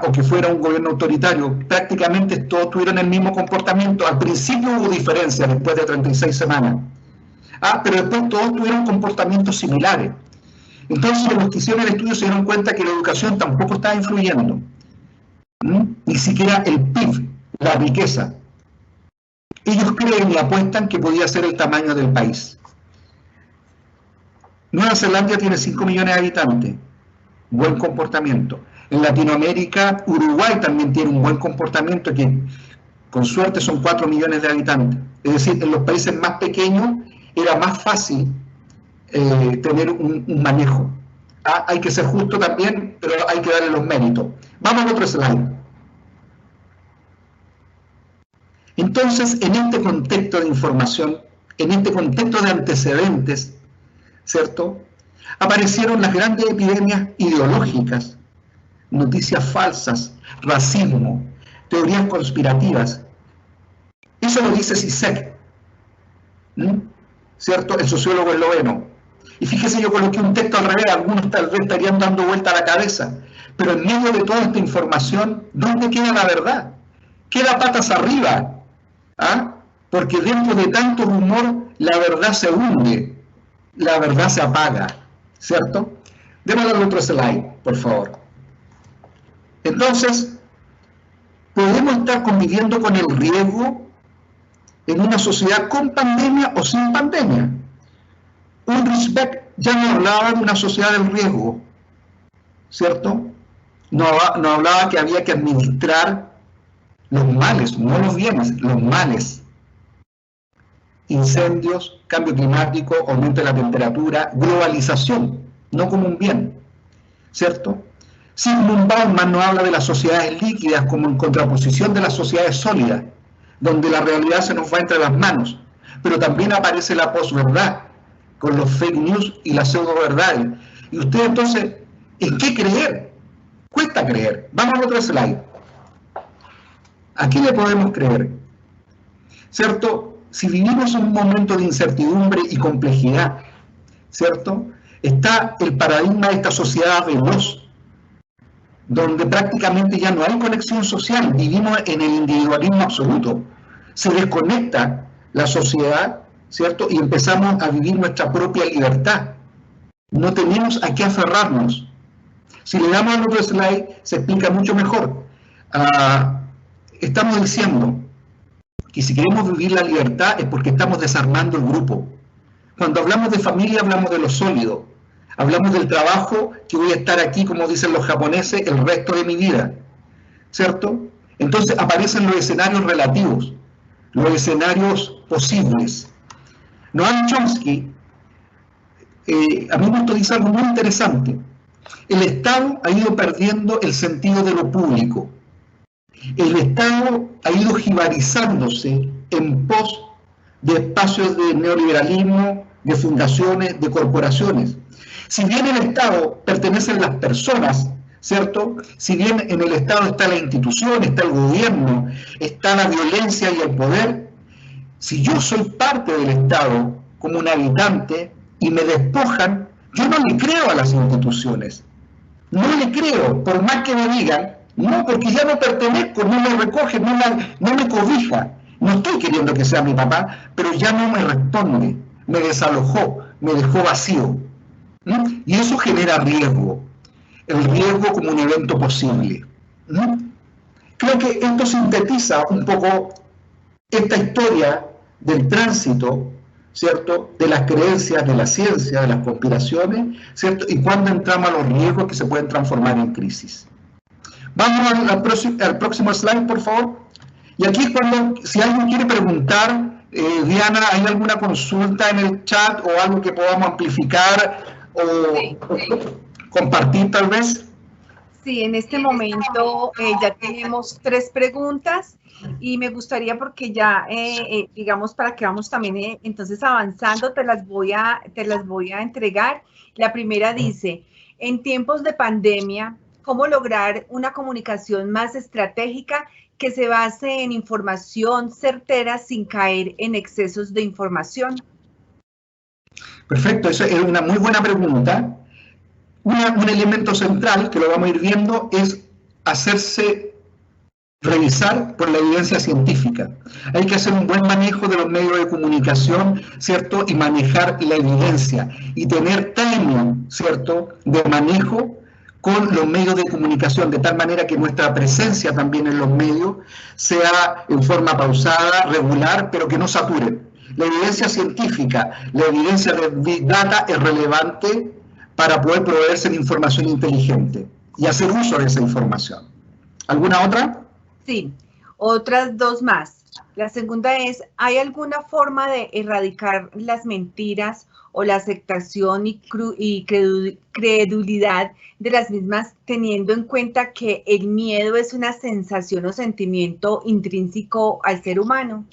o que fuera un gobierno autoritario. Prácticamente todos tuvieron el mismo comportamiento. Al principio hubo diferencias después de 36 semanas, pero después todos tuvieron comportamientos similares. Entonces los que hicieron el estudio se dieron cuenta que la educación tampoco estaba influyendo, ni siquiera el PIB, la riqueza. Ellos creen y apuestan que podía ser el tamaño del país. Nueva Zelanda tiene 5 millones de habitantes, buen comportamiento. En Latinoamérica, Uruguay también tiene un buen comportamiento, que con suerte son 4 millones de habitantes. Es decir, en los países más pequeños era más fácil tener un manejo. Hay que ser justo también, pero hay que darle los méritos. Vamos al otro slide. Entonces, en este contexto de información, en este contexto de antecedentes, ¿cierto?, aparecieron las grandes epidemias ideológicas, noticias falsas, racismo, teorías conspirativas. Eso lo dice Zizek, ¿cierto?, el sociólogo esloveno. Y fíjese, yo coloqué un texto al revés, algunos tal vez estarían dando vuelta a la cabeza, pero en medio de toda esta información, ¿dónde queda la verdad? Queda patas arriba, porque dentro de tanto rumor, la verdad se hunde, la verdad se apaga, ¿cierto? Démosle al otro slide, por favor. Entonces, podemos estar conviviendo con el riesgo en una sociedad con pandemia o sin pandemia. Ulrich Beck ya no hablaba de una sociedad del riesgo, ¿cierto? No hablaba que había que administrar los males, no los bienes, los males. Incendios, cambio climático, aumento de la temperatura, globalización, no como un bien, ¿cierto? Zygmunt Bauman no habla de las sociedades líquidas como en contraposición de las sociedades sólidas, donde la realidad se nos va entre las manos, pero también aparece la posverdad, con los fake news y las pseudo-verdades. Y usted entonces, ¿en qué creer? Cuesta creer. Vamos a otro slide. ¿A qué le podemos creer? ¿Cierto? Si vivimos un momento de incertidumbre y complejidad, ¿cierto?, está el paradigma de esta sociedad veloz, donde prácticamente ya no hay conexión social, vivimos en el individualismo absoluto. Se desconecta la sociedad, ¿cierto?, y empezamos a vivir nuestra propia libertad. No tenemos a qué aferrarnos. Si le damos al otro slide, se explica mucho mejor. Estamos diciendo que si queremos vivir la libertad es porque estamos desarmando el grupo. Cuando hablamos de familia, hablamos de lo sólido. Hablamos del trabajo, que voy a estar aquí, como dicen los japoneses, el resto de mi vida, ¿cierto? Entonces aparecen los escenarios relativos, los escenarios posibles. Noam Chomsky, a mí me dice algo muy interesante. El Estado ha ido perdiendo el sentido de lo público. El Estado ha ido jibarizándose en pos de espacios de neoliberalismo, de fundaciones, de corporaciones. Si bien el Estado pertenecen las personas, ¿cierto? Si bien en el Estado está la institución, está el gobierno, está la violencia y el poder, si yo soy parte del Estado como un habitante y me despojan, yo no le creo a las instituciones. No le creo, por más que me digan, no, porque ya no pertenezco, no me recoge, no me cobija. No estoy queriendo que sea mi papá, pero ya no me responde, me desalojó, me dejó vacío. Y eso genera riesgo, el riesgo como un evento posible. Creo que esto sintetiza un poco esta historia del tránsito ¿cierto?, de las creencias, de la ciencia, de las conspiraciones, ¿cierto?, y cuándo entramos a los riesgos que se pueden transformar en crisis. Vamos al próximo slide, por favor. Y aquí si alguien quiere preguntar, Diana, ¿hay alguna consulta en el chat o algo que podamos amplificar o compartir tal vez? Sí, en este momento ya tenemos 3 preguntas y me gustaría, porque ya, digamos, para que vamos también entonces avanzando, te las voy a entregar. La primera dice, en tiempos de pandemia, ¿cómo lograr una comunicación más estratégica que se base en información certera sin caer en excesos de información? Perfecto, esa es una muy buena pregunta. Un elemento central, que lo vamos a ir viendo, es hacerse revisar por la evidencia científica. Hay que hacer un buen manejo de los medios de comunicación, ¿cierto? Y manejar la evidencia y tener timing, ¿cierto?, de manejo con los medios de comunicación, de tal manera que nuestra presencia también en los medios sea en forma pausada, regular, pero que no sature. La evidencia científica, la evidencia de Big Data es relevante para poder proveerse de información inteligente y hacer uso de esa información. ¿Alguna otra? Sí, otras 2 más. La segunda es, ¿hay alguna forma de erradicar las mentiras o la aceptación y credulidad de las mismas, teniendo en cuenta que el miedo es una sensación o sentimiento intrínseco al ser humano?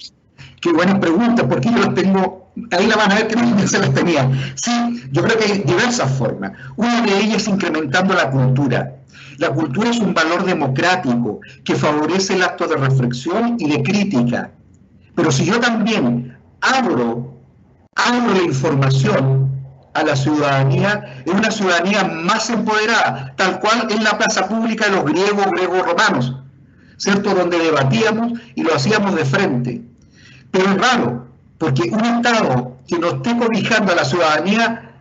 Qué buena pregunta, porque yo las tengo, ahí la van a ver que no se las tenía. Sí, yo creo que hay diversas formas. Una de ellas es incrementando la cultura. La cultura es un valor democrático que favorece el acto de reflexión y de crítica. Pero si yo también abro la información a la ciudadanía, es una ciudadanía más empoderada, tal cual en la plaza pública de los griegos romanos, ¿cierto?, donde debatíamos y lo hacíamos de frente. Pero es raro, porque un Estado que no esté cobijando a la ciudadanía,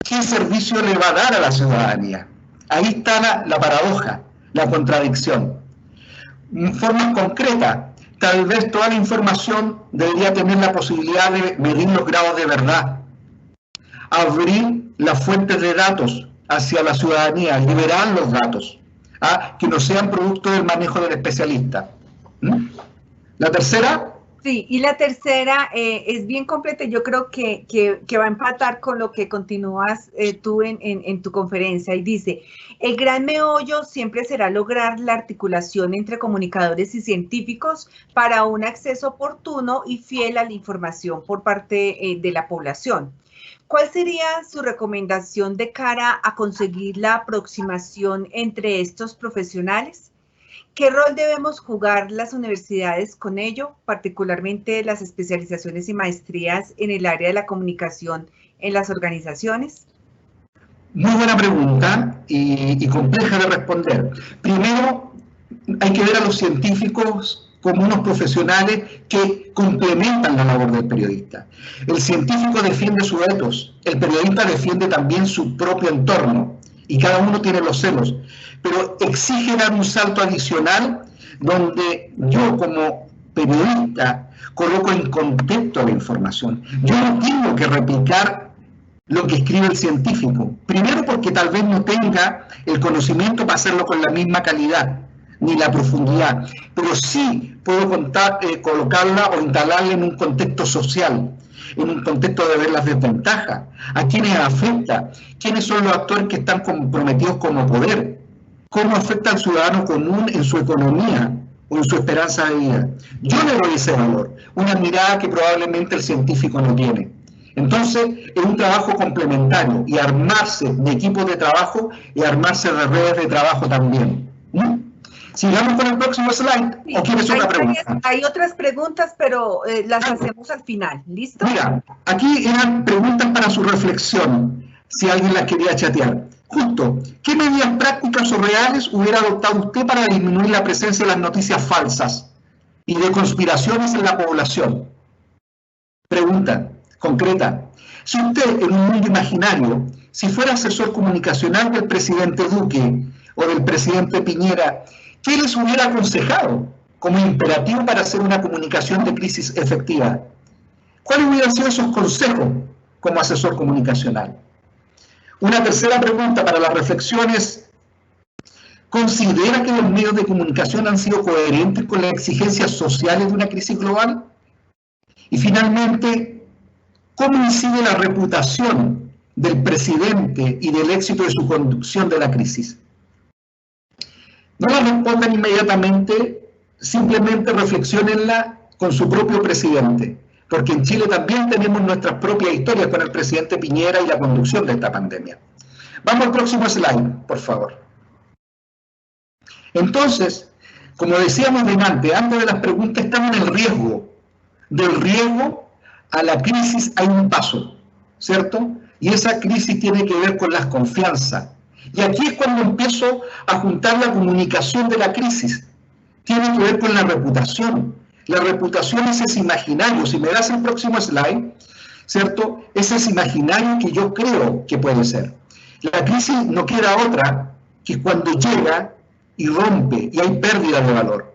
¿qué servicio le va a dar a la ciudadanía? Ahí está la paradoja, la contradicción. En forma concreta, tal vez toda la información debería tener la posibilidad de medir los grados de verdad, abrir las fuentes de datos hacia la ciudadanía, liberar los datos, que no sean producto del manejo del especialista. La tercera. Sí, y la tercera es bien completa. Yo creo que va a empatar con lo que continúas tú en tu conferencia, y dice, el gran meollo siempre será lograr la articulación entre comunicadores y científicos para un acceso oportuno y fiel a la información por parte de la población. ¿Cuál sería su recomendación de cara a conseguir la aproximación entre estos profesionales? ¿Qué rol debemos jugar las universidades con ello, particularmente las especializaciones y maestrías en el área de la comunicación en las organizaciones? Muy buena pregunta y compleja de responder. Primero, hay que ver a los científicos como unos profesionales que complementan la labor del periodista. El científico defiende su ethos, el periodista defiende también su propio entorno, y cada uno tiene los celos, pero exige dar un salto adicional donde yo como periodista coloco en contexto la información. Yo no tengo que replicar lo que escribe el científico, primero porque tal vez no tenga el conocimiento para hacerlo con la misma calidad ni la profundidad, pero sí puedo colocarla o instalarla en un contexto social, en un contexto de ver las desventajas, a quiénes afecta, quiénes son los actores que están comprometidos como poder, cómo afecta al ciudadano común en su economía o en su esperanza de vida. Yo le doy ese valor, una mirada que probablemente el científico no tiene. Entonces, es un trabajo complementario, y armarse de equipos de trabajo y armarse de redes de trabajo también. Sigamos con el próximo slide. Sí, ¿o quieres otra pregunta? Hay otras preguntas, pero las hacemos al final. ¿Listo? Mira, aquí eran preguntas para su reflexión, si alguien las quería chatear. Justo, ¿qué medidas prácticas o reales hubiera adoptado usted para disminuir la presencia de las noticias falsas y de conspiraciones en la población? Pregunta concreta. Si usted, en un mundo imaginario, si fuera asesor comunicacional del presidente Duque o del presidente Piñera, ¿qué les hubiera aconsejado como imperativo para hacer una comunicación de crisis efectiva? ¿Cuáles hubieran sido esos consejos como asesor comunicacional? Una tercera pregunta para la reflexión es, ¿considera que los medios de comunicación han sido coherentes con las exigencias sociales de una crisis global? Y finalmente, ¿cómo incide la reputación del presidente y del éxito de su conducción de la crisis? No la respondan inmediatamente, simplemente reflexionenla con su propio presidente, porque en Chile también tenemos nuestras propias historias con el presidente Piñera y la conducción de esta pandemia. Vamos al próximo slide, por favor. Entonces, como decíamos delante, antes de las preguntas, estamos en el riesgo. Del riesgo a la crisis hay un paso, ¿cierto? Y esa crisis tiene que ver con la confianza. Y aquí es cuando empiezo a juntar la comunicación de la crisis. Tiene que ver con la reputación. La reputación es ese imaginario. Si me das el próximo slide, ¿cierto? Es ese imaginario que yo creo que puede ser. La crisis no queda otra que cuando llega y rompe y hay pérdida de valor,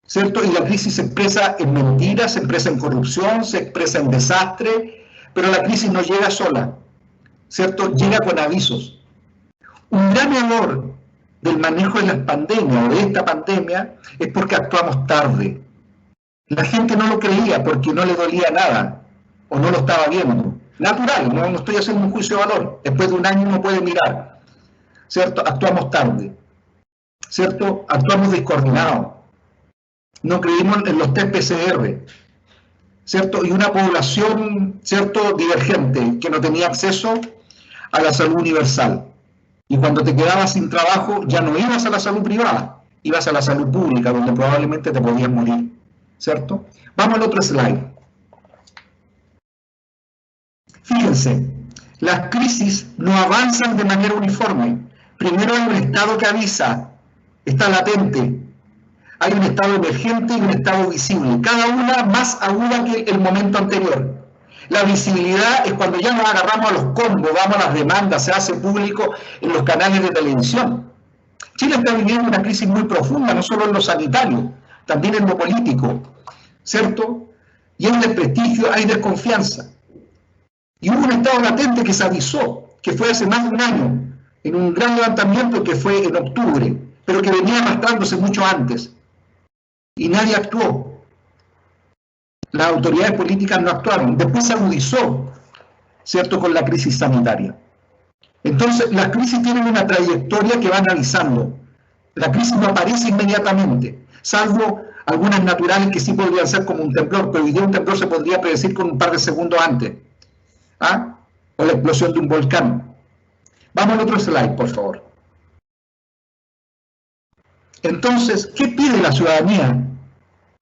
¿cierto? Y la crisis se expresa en mentiras, se expresa en corrupción, se expresa en desastre, pero la crisis no llega sola, ¿cierto? Llega con avisos. Un gran error del manejo de las pandemias o de esta pandemia es porque actuamos tarde. La gente no lo creía porque no le dolía nada o no lo estaba viendo. Natural, no estoy haciendo un juicio de valor. Después de un año uno puede mirar, ¿cierto? Actuamos tarde, ¿cierto? Actuamos descoordinados. No creímos en los test PCR, ¿cierto? Y una población, ¿cierto?, divergente, que no tenía acceso a la salud universal. Y cuando te quedabas sin trabajo, ya no ibas a la salud privada, ibas a la salud pública, donde probablemente te podías morir, ¿cierto? Vamos al otro slide. Fíjense, las crisis no avanzan de manera uniforme. Primero hay un estado que avisa, está latente. Hay un estado emergente y un estado visible, cada una más aguda que el momento anterior. La visibilidad es cuando ya nos agarramos a los combos, vamos a las demandas, se hace público en los canales de televisión. Chile está viviendo una crisis muy profunda, no solo en lo sanitario, también en lo político, ¿cierto? Y hay desprestigio, hay desconfianza. Y hubo un estado latente que se avisó, que fue hace más de un año, en un gran levantamiento que fue en octubre, pero que venía arrastrándose mucho antes. Y nadie actuó. Las autoridades políticas no actuaron. Después se agudizó, ¿cierto?, con la crisis sanitaria. Entonces, las crisis tienen una trayectoria que van avisando. La crisis no aparece inmediatamente, salvo algunas naturales que sí podrían ser como un temblor, pero hoy día un temblor se podría predecir con un par de segundos antes. ¿Ah? O la explosión de un volcán. Vamos al otro slide, por favor. Entonces, ¿qué pide la ciudadanía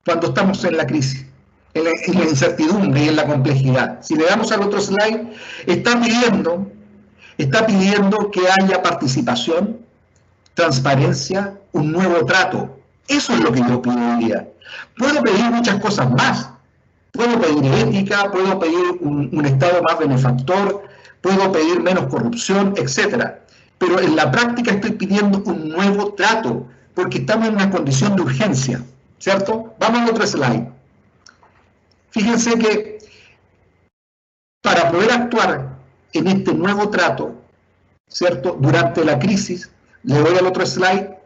cuando estamos en la crisis? En la incertidumbre y en la complejidad. Si le damos al otro slide, está pidiendo que haya participación, transparencia, un nuevo trato. Eso es lo que yo pido hoy día. Puedo pedir muchas cosas más. Puedo pedir ética, puedo pedir un Estado más benefactor, puedo pedir menos corrupción, etc. Pero en la práctica estoy pidiendo un nuevo trato, porque estamos en una condición de urgencia, ¿cierto? Vamos al otro slide. Fíjense que para poder actuar en este nuevo trato, ¿cierto?, durante la crisis, le doy al otro slide,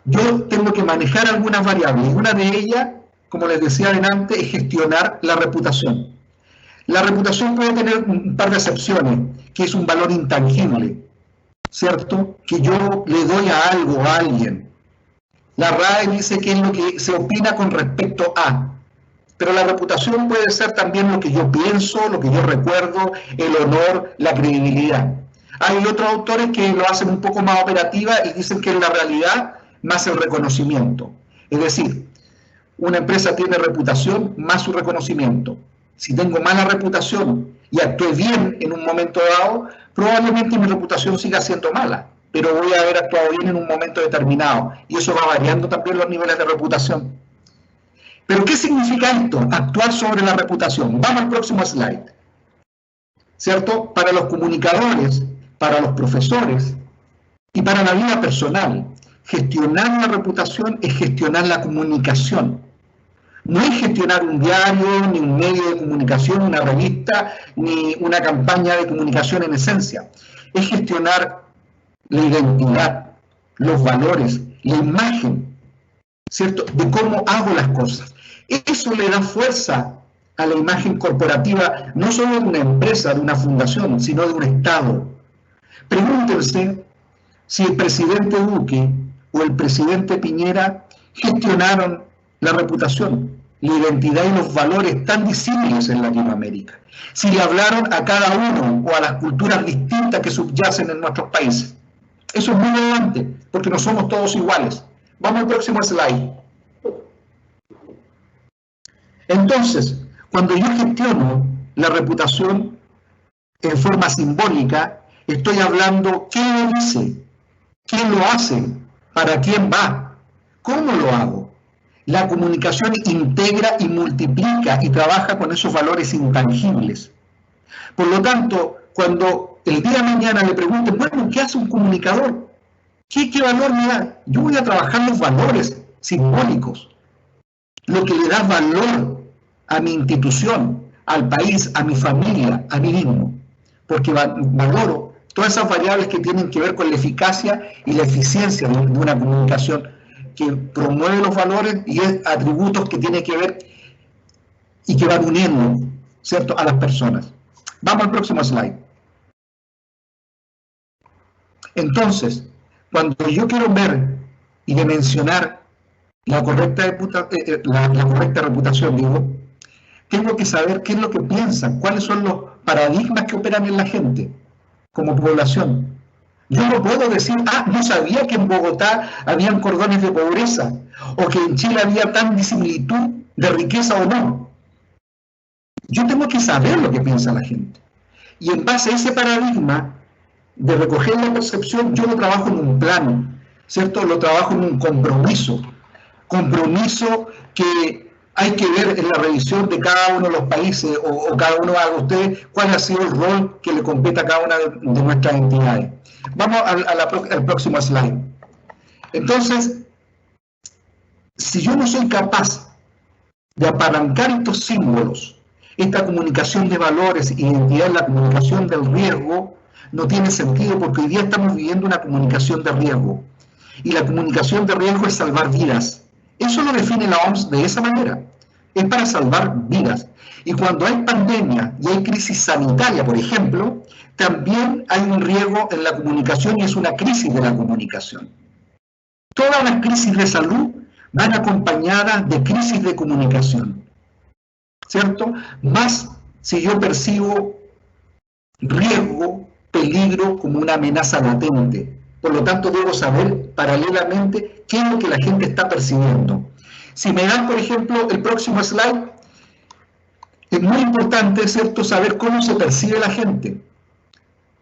yo tengo que manejar algunas variables. Una de ellas, como les decía adelante, es gestionar la reputación. La reputación puede tener un par de excepciones, que es un valor intangible, ¿cierto?, que yo le doy a algo, a alguien. La RAE dice que es lo que se opina con respecto a, pero la reputación puede ser también lo que yo pienso, lo que yo recuerdo, el honor, la credibilidad. Hay otros autores que lo hacen un poco más operativa y dicen que es la realidad más el reconocimiento. Es decir, una empresa tiene reputación más su reconocimiento. Si tengo mala reputación y actué bien en un momento dado, probablemente mi reputación siga siendo mala, pero voy a haber actuado bien en un momento determinado. Y eso va variando también los niveles de reputación. ¿Pero qué significa esto? Actuar sobre la reputación. Vamos al próximo slide. ¿Cierto? Para los comunicadores, para los profesores y para la vida personal, gestionar la reputación es gestionar la comunicación. No es gestionar un diario, ni un medio de comunicación, una revista, ni una campaña de comunicación en esencia. Es gestionar la identidad, los valores, la imagen, ¿cierto?, de cómo hago las cosas. Eso le da fuerza a la imagen corporativa, no solo de una empresa, de una fundación, sino de un Estado. Pregúntense si el presidente Duque o el presidente Piñera gestionaron la reputación, la identidad y los valores tan disímiles en Latinoamérica. Si le hablaron a cada uno o a las culturas distintas que subyacen en nuestros países. Eso es muy relevante, porque no somos todos iguales. Vamos al próximo slide. Entonces, cuando yo gestiono la reputación en forma simbólica, estoy hablando quién lo dice, quién lo hace, para quién va, cómo lo hago. La comunicación integra y multiplica y trabaja con esos valores intangibles. Por lo tanto, cuando el día de mañana le pregunten, bueno, ¿qué hace un comunicador? ¿Qué valor me da? Yo voy a trabajar los valores simbólicos, lo que le da valor a mi institución, al país, a mi familia, a mí mismo, porque valoro todas esas variables que tienen que ver con la eficacia y la eficiencia de una comunicación que promueve los valores y es atributos que tienen que ver y que van uniendo, ¿cierto?, a las personas. Vamos al próximo slide. Entonces, cuando yo quiero ver y dimensionar la correcta reputación, digo, tengo que saber qué es lo que piensan, cuáles son los paradigmas que operan en la gente como población. Yo no puedo decir, no sabía que en Bogotá habían cordones de pobreza, o que en Chile había tan disimilitud de riqueza o no. Yo tengo que saber lo que piensa la gente. Y en base a ese paradigma de recoger la percepción, yo lo trabajo en un plano, ¿cierto? Lo trabajo en un compromiso que hay que ver en la revisión de cada uno de los países, o cada uno haga usted cuál ha sido el rol que le compete a cada una de nuestras entidades. Vamos al próximo slide. Entonces, si yo no soy capaz de apalancar estos símbolos, esta comunicación de valores, identidad, la comunicación del riesgo, no tiene sentido, porque hoy día estamos viviendo una comunicación de riesgo. Y la comunicación de riesgo es salvar vidas. Eso lo define la OMS de esa manera. Es para salvar vidas. Y cuando hay pandemia y hay crisis sanitaria, por ejemplo, también hay un riesgo en la comunicación y es una crisis de la comunicación. Todas las crisis de salud van acompañadas de crisis de comunicación, ¿cierto? Más si yo percibo riesgo, peligro como una amenaza latente. Por lo tanto, debo saber paralelamente qué es lo que la gente está percibiendo. Si me dan, por ejemplo, el próximo slide, es muy importante, ¿cierto?, saber cómo se percibe la gente.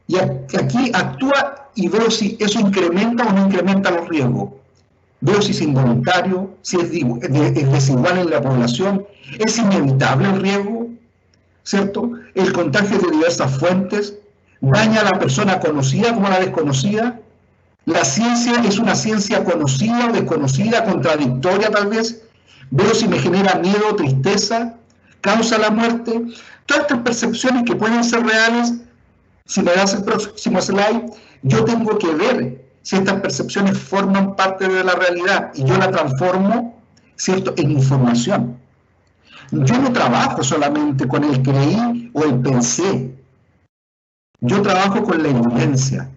Y aquí actúa y veo si eso incrementa o no incrementa los riesgos. Veo si es involuntario, si es desigual en la población, es inevitable el riesgo, ¿cierto? El contagio de diversas fuentes, daña a la persona conocida como a la desconocida. La ciencia es una ciencia conocida o desconocida, contradictoria tal vez. Veo si me genera miedo o tristeza, causa la muerte. Todas estas percepciones que pueden ser reales, si me das el próximo slide, yo tengo que ver si estas percepciones forman parte de la realidad y yo la transformo, ¿cierto?, en información. Yo no trabajo solamente con el creí o el pensé. Yo trabajo con la evidencia,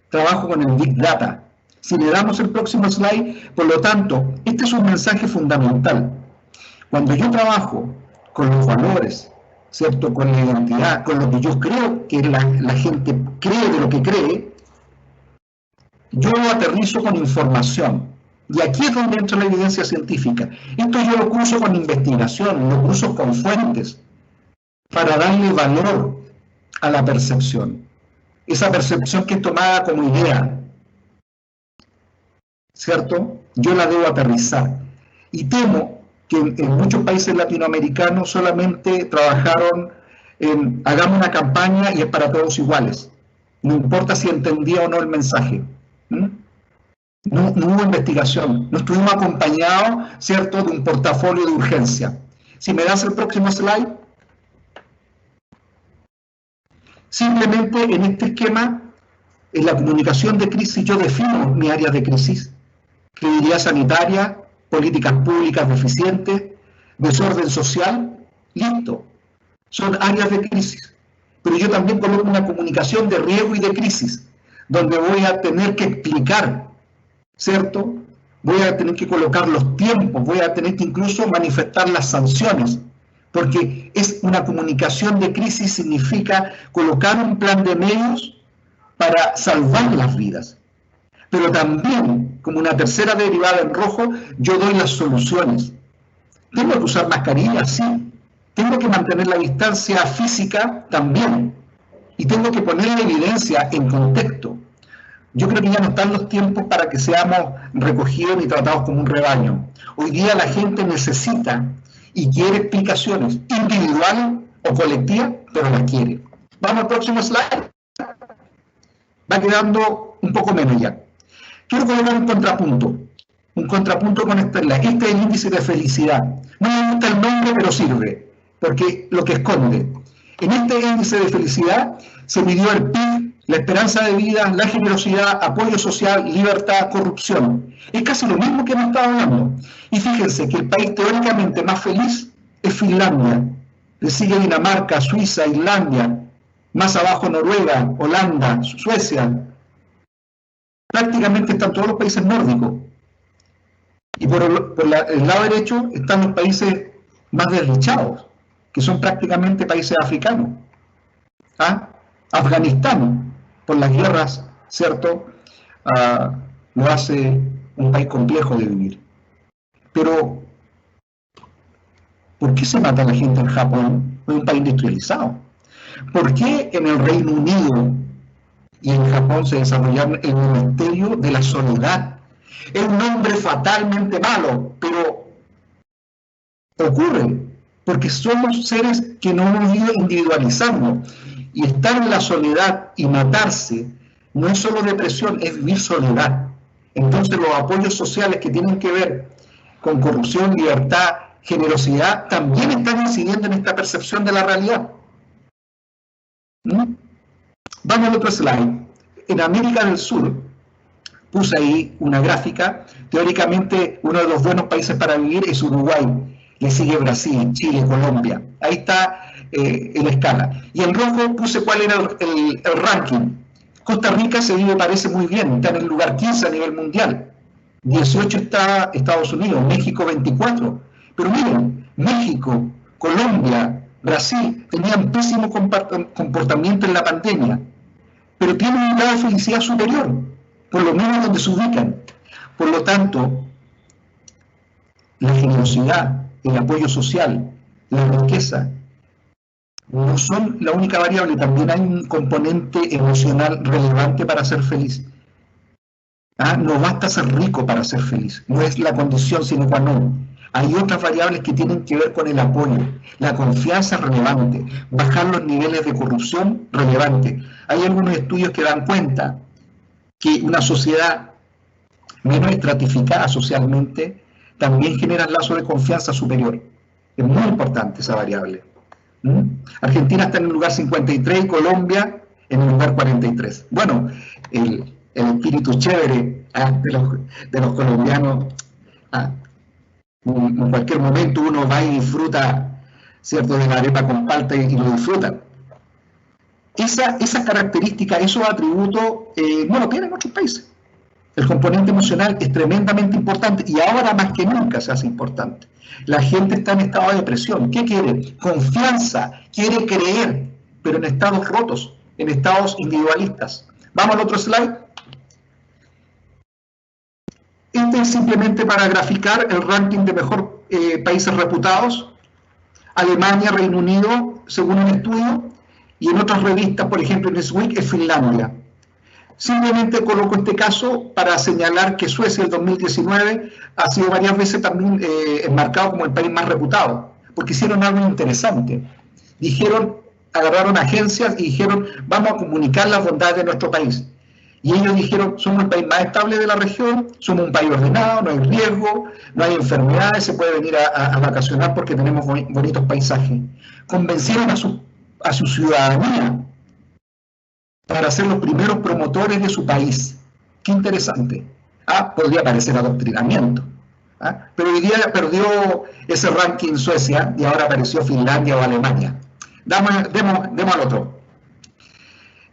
trabajo con el Big Data. Si le damos el próximo slide, por lo tanto, este es un mensaje fundamental. Cuando yo trabajo con los valores, ¿cierto?, con la identidad, con lo que yo creo que la gente cree de lo que cree, yo lo aterrizo con información. Y aquí es donde entra la evidencia científica. Esto yo lo cruzo con investigación, lo cruzo con fuentes, para darle valor a la percepción. Esa percepción que es tomada como idea, ¿cierto? Yo la debo aterrizar. Y temo que en muchos países latinoamericanos solamente trabajaron en hagamos una campaña y es para todos iguales. No importa si entendía o no el mensaje. No hubo investigación, no estuvimos acompañados, ¿cierto?, de un portafolio de urgencia. Si me das el próximo slide. Simplemente en este esquema, en la comunicación de crisis, yo defino mi área de crisis. Credibilidad sanitaria, políticas públicas deficientes, desorden social, listo. Son áreas de crisis. Pero yo también coloco una comunicación de riesgo y de crisis, donde voy a tener que explicar, ¿cierto? Voy a tener que colocar los tiempos, voy a tener que incluso manifestar las sanciones, porque es una comunicación de crisis, significa colocar un plan de medios para salvar las vidas. Pero también, como una tercera derivada en rojo, yo doy las soluciones. ¿Tengo que usar mascarilla? Sí. ¿Tengo que mantener la distancia física? También. Y tengo que poner la evidencia en contexto. Yo creo que ya no están los tiempos para que seamos recogidos y tratados como un rebaño. Hoy día la gente necesita y quiere explicaciones individuales o colectivas, pero las quiere. Vamos al próximo slide. Va quedando un poco menos ya. Quiero colocar un contrapunto con esta. Este es el índice de felicidad. No me gusta el nombre, pero sirve, porque lo que esconde. En este índice de felicidad se midió el PIB, la esperanza de vida, la generosidad, apoyo social, libertad, corrupción. Es casi lo mismo que hemos estado hablando. Y fíjense que el país teóricamente más feliz es Finlandia. Le sigue Dinamarca, Suiza, Islandia, más abajo Noruega, Holanda, Suecia. Prácticamente están todos los países nórdicos. Y por el lado derecho están los países más desdichados, que son prácticamente países africanos. Afganistán, por las guerras, ¿cierto? Lo hace un país complejo de vivir. Pero, ¿por qué se mata a la gente en Japón? Es un país industrializado. ¿Por qué en el Reino Unido y en Japón se desarrollaron el ministerio de la soledad? Es un nombre fatalmente malo, pero ocurre, porque somos seres que no hemos ido individualizando. Y estar en la soledad y matarse no es solo depresión, es vivir soledad. Entonces los apoyos sociales que tienen que ver con corrupción, libertad, generosidad, también están incidiendo en esta percepción de la realidad. Vamos al otro slide. En América del Sur, puse ahí una gráfica. Teóricamente, uno de los buenos países para vivir es Uruguay. Le sigue Brasil, Chile, Colombia. Ahí está en la escala. Y en rojo puse cuál era el ranking. Costa Rica se vive, parece muy bien. Está en el lugar 15 a nivel mundial. 18 está Estados Unidos. México 24. Pero miren, México, Colombia, Brasil tenían pésimo comportamiento en la pandemia, pero tienen un grado de felicidad superior, por lo menos donde se ubican. Por lo tanto, la generosidad, el apoyo social, la riqueza, no son la única variable, también hay un componente emocional relevante para ser feliz. No basta ser rico para ser feliz, no es la condición sine qua non. Hay otras variables que tienen que ver con el apoyo, la confianza relevante, bajar los niveles de corrupción relevante. Hay algunos estudios que dan cuenta que una sociedad menos estratificada socialmente también genera lazos de confianza superior. Es muy importante esa variable. Argentina está en el lugar 53 y Colombia en el lugar 43. Bueno, el espíritu chévere de los colombianos. En cualquier momento uno va y disfruta, ¿cierto?, de la arepa con palta y lo disfrutan. Esa característica, esos atributos, no lo tienen otros países. El componente emocional es tremendamente importante y ahora más que nunca se hace importante. La gente está en estado de depresión. ¿Qué quiere? Confianza, quiere creer, pero en estados rotos, en estados individualistas. Vamos al otro slide. Este es simplemente para graficar el ranking de mejor países reputados. Alemania, Reino Unido, según un estudio, y en otras revistas, por ejemplo, Newsweek, es Finlandia. Simplemente coloco este caso para señalar que Suecia, el 2019, ha sido varias veces también enmarcado como el país más reputado, porque hicieron algo interesante. Agarraron agencias y dijeron, vamos a comunicar las bondades de nuestro país. Y ellos dijeron, somos el país más estable de la región, somos un país ordenado, no hay riesgo, no hay enfermedades, se puede venir a vacacionar porque tenemos bonitos paisajes. Convencieron a su ciudadanía para ser los primeros promotores de su país. Qué interesante. Podría parecer adoctrinamiento. Pero hoy día perdió ese ranking Suecia y ahora apareció Finlandia o Alemania. Demos al otro.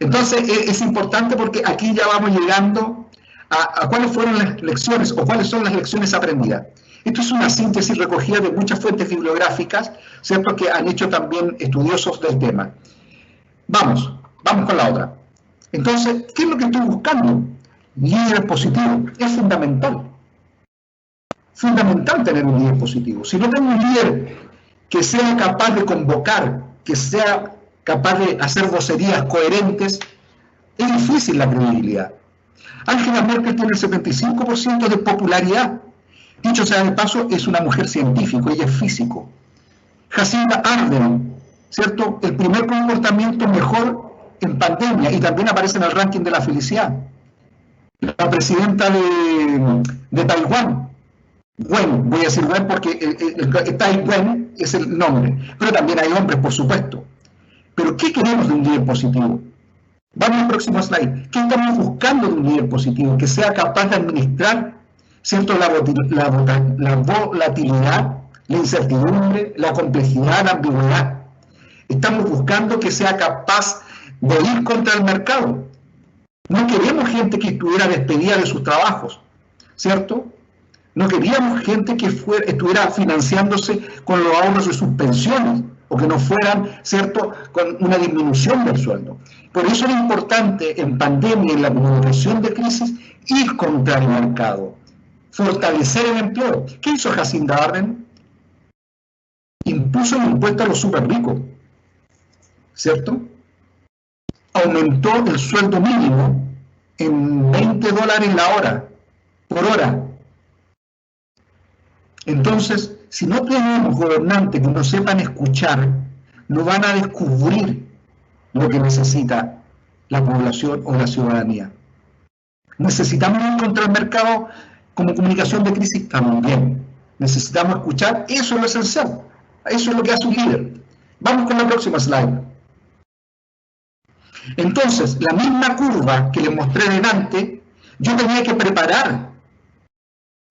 Entonces es importante porque aquí ya vamos llegando a cuáles fueron las lecciones o cuáles son las lecciones aprendidas. Esto es una síntesis recogida de muchas fuentes bibliográficas, ¿cierto?, que han hecho también estudiosos del tema. Vamos con la otra. Entonces, ¿qué es lo que estoy buscando? Líder positivo. Es fundamental. Fundamental tener un líder positivo. Si no tengo un líder que sea capaz de convocar, que sea capaz de hacer vocerías coherentes, es difícil la credibilidad. Angela Merkel tiene el 75% de popularidad. Dicho sea de paso, es una mujer científica, ella es físico. Jacinda Ardern, ¿cierto? El primer comportamiento mejor en pandemia y también aparece en el ranking de la felicidad. La presidenta de Taiwán, Wen, voy a decir Wen porque Taiwán es el nombre, pero también hay hombres, por supuesto. Pero ¿qué queremos de un líder positivo? Vamos al próximo slide. ¿Qué estamos buscando de un líder positivo? Que sea capaz de administrar, ¿cierto?, la volatilidad, la incertidumbre, la complejidad, la ambigüedad. Estamos buscando que sea capaz de ir contra el mercado. No queremos gente que estuviera despedida de sus trabajos, ¿cierto? No queríamos gente que estuviera financiándose con los ahorros de sus pensiones o que no fueran, ¿cierto?, con una disminución del sueldo. Por eso era importante en pandemia, en la comunicación de crisis, ir contra el mercado, fortalecer el empleo. ¿Qué hizo Jacinda Ardern? Impuso el impuesto a los súper ricos, ¿cierto? Aumentó el sueldo mínimo en $20 la hora, por hora. Entonces, si no tenemos gobernantes que nos sepan escuchar, no van a descubrir lo que necesita la población o la ciudadanía. Necesitamos ir contra el mercado como comunicación de crisis también. Necesitamos escuchar, eso es lo esencial. Eso es lo que hace un líder. Vamos con la próxima slide. Entonces, la misma curva que les mostré delante, yo tenía que preparar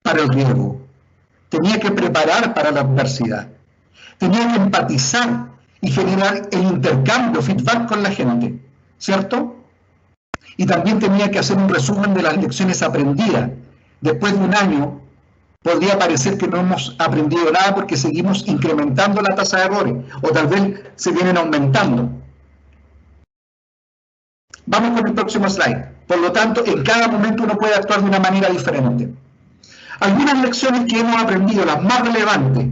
para el riesgo. Tenía que preparar para la adversidad. Tenía que empatizar y generar el intercambio, feedback con la gente, ¿cierto? Y también tenía que hacer un resumen de las lecciones aprendidas. Después de un año, podría parecer que no hemos aprendido nada porque seguimos incrementando la tasa de errores, o tal vez se vienen aumentando. Vamos con el próximo slide. Por lo tanto, en cada momento uno puede actuar de una manera diferente. Algunas lecciones que hemos aprendido, las más relevantes,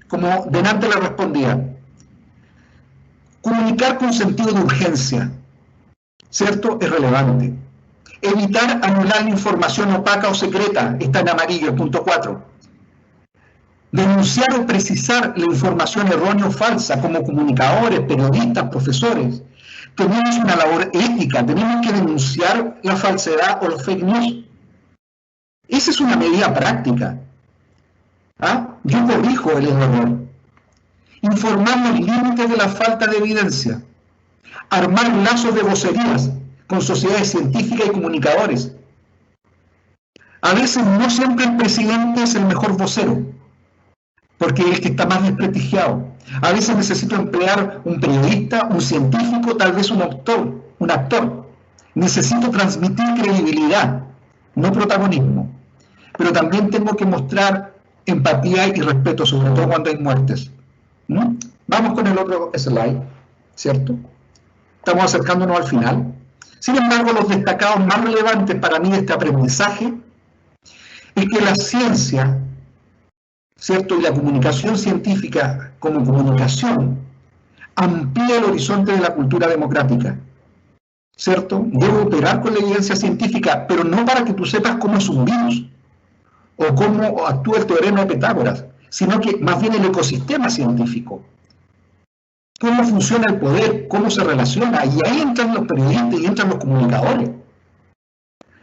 como delante le respondía, comunicar con sentido de urgencia, ¿cierto? Es relevante. Evitar anular la información opaca o secreta, está en amarillo, el punto 4. Denunciar o precisar la información errónea o falsa como comunicadores, periodistas, profesores. Tenemos una labor ética, tenemos que denunciar la falsedad o los fake news. Esa es una medida práctica. Yo corrijo el error. Informar los límites de la falta de evidencia. Armar lazos de vocerías con sociedades científicas y comunicadores. A veces no siempre el presidente es el mejor vocero, porque es el que está más desprestigiado. A veces necesito emplear un periodista, un científico, tal vez un actor. Necesito transmitir credibilidad, no protagonismo. Pero también tengo que mostrar empatía y respeto, sobre todo cuando hay muertes. Vamos con el otro slide, ¿cierto? Estamos acercándonos al final. Sin embargo, los destacados más relevantes para mí de este aprendizaje es que la ciencia, ¿cierto?, y la comunicación científica como comunicación amplía el horizonte de la cultura democrática, ¿cierto? Debe operar con la evidencia científica, pero no para que tú sepas cómo es un virus o cómo actúa el teorema de Pitágoras, sino que más bien el ecosistema científico. Cómo funciona el poder, cómo se relaciona, y ahí entran los periodistas y entran los comunicadores.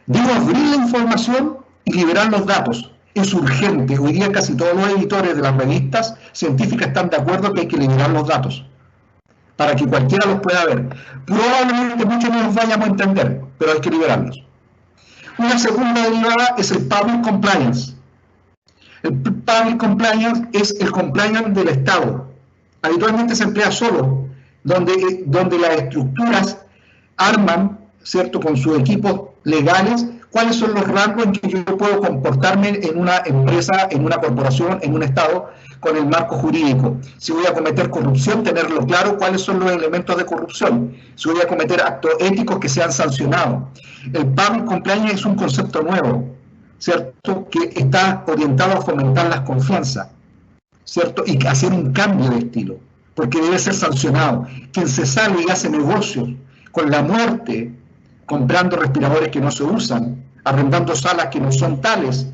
Debo abrir la información y liberar los datos. Es urgente. Hoy día casi todos los editores de las revistas científicas están de acuerdo que hay que liberar los datos para que cualquiera los pueda ver. Probablemente muchos no los vayamos a entender, pero hay que liberarlos. Una segunda derivada es el Public Compliance. El Public Compliance es el compliance del Estado. Habitualmente se emplea solo, donde las estructuras arman, ¿cierto?, con sus equipos legales, cuáles son los rangos en que yo puedo comportarme en una empresa, en una corporación, en un Estado, con el marco jurídico. Si voy a cometer corrupción, tenerlo claro cuáles son los elementos de corrupción. Si voy a cometer actos éticos que sean sancionados. El Public Compliance es un concepto nuevo, ¿cierto?, que está orientado a fomentar la confianza, ¿cierto?, y hacer un cambio de estilo, porque debe ser sancionado. Quien se sale y hace negocios con la muerte, comprando respiradores que no se usan, arrendando salas que no son tales,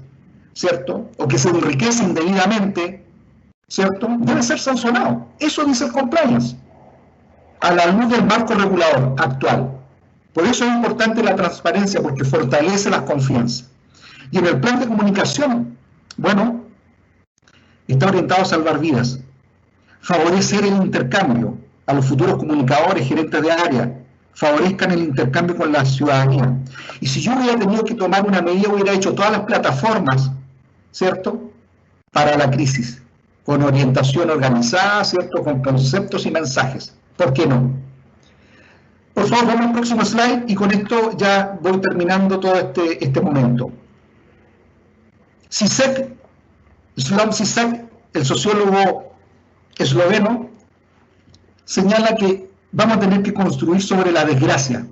¿cierto?, o que se enriquece indebidamente, ¿cierto?, debe ser sancionado. Eso dice el compliance, a la luz del marco regulador actual. Por eso es importante la transparencia, porque fortalece la confianza. Y en el plan de comunicación, bueno, está orientado a salvar vidas, favorecer el intercambio a los futuros comunicadores, gerentes de área, favorezcan el intercambio con la ciudadanía. Y si yo hubiera tenido que tomar una medida, hubiera hecho todas las plataformas, ¿cierto?, para la crisis, con orientación organizada, ¿cierto?, con conceptos y mensajes. ¿Por qué no? Por favor, vamos al próximo slide y con esto ya voy terminando todo este momento. Slavoj Žižek, el sociólogo esloveno, señala que vamos a tener que construir sobre la desgracia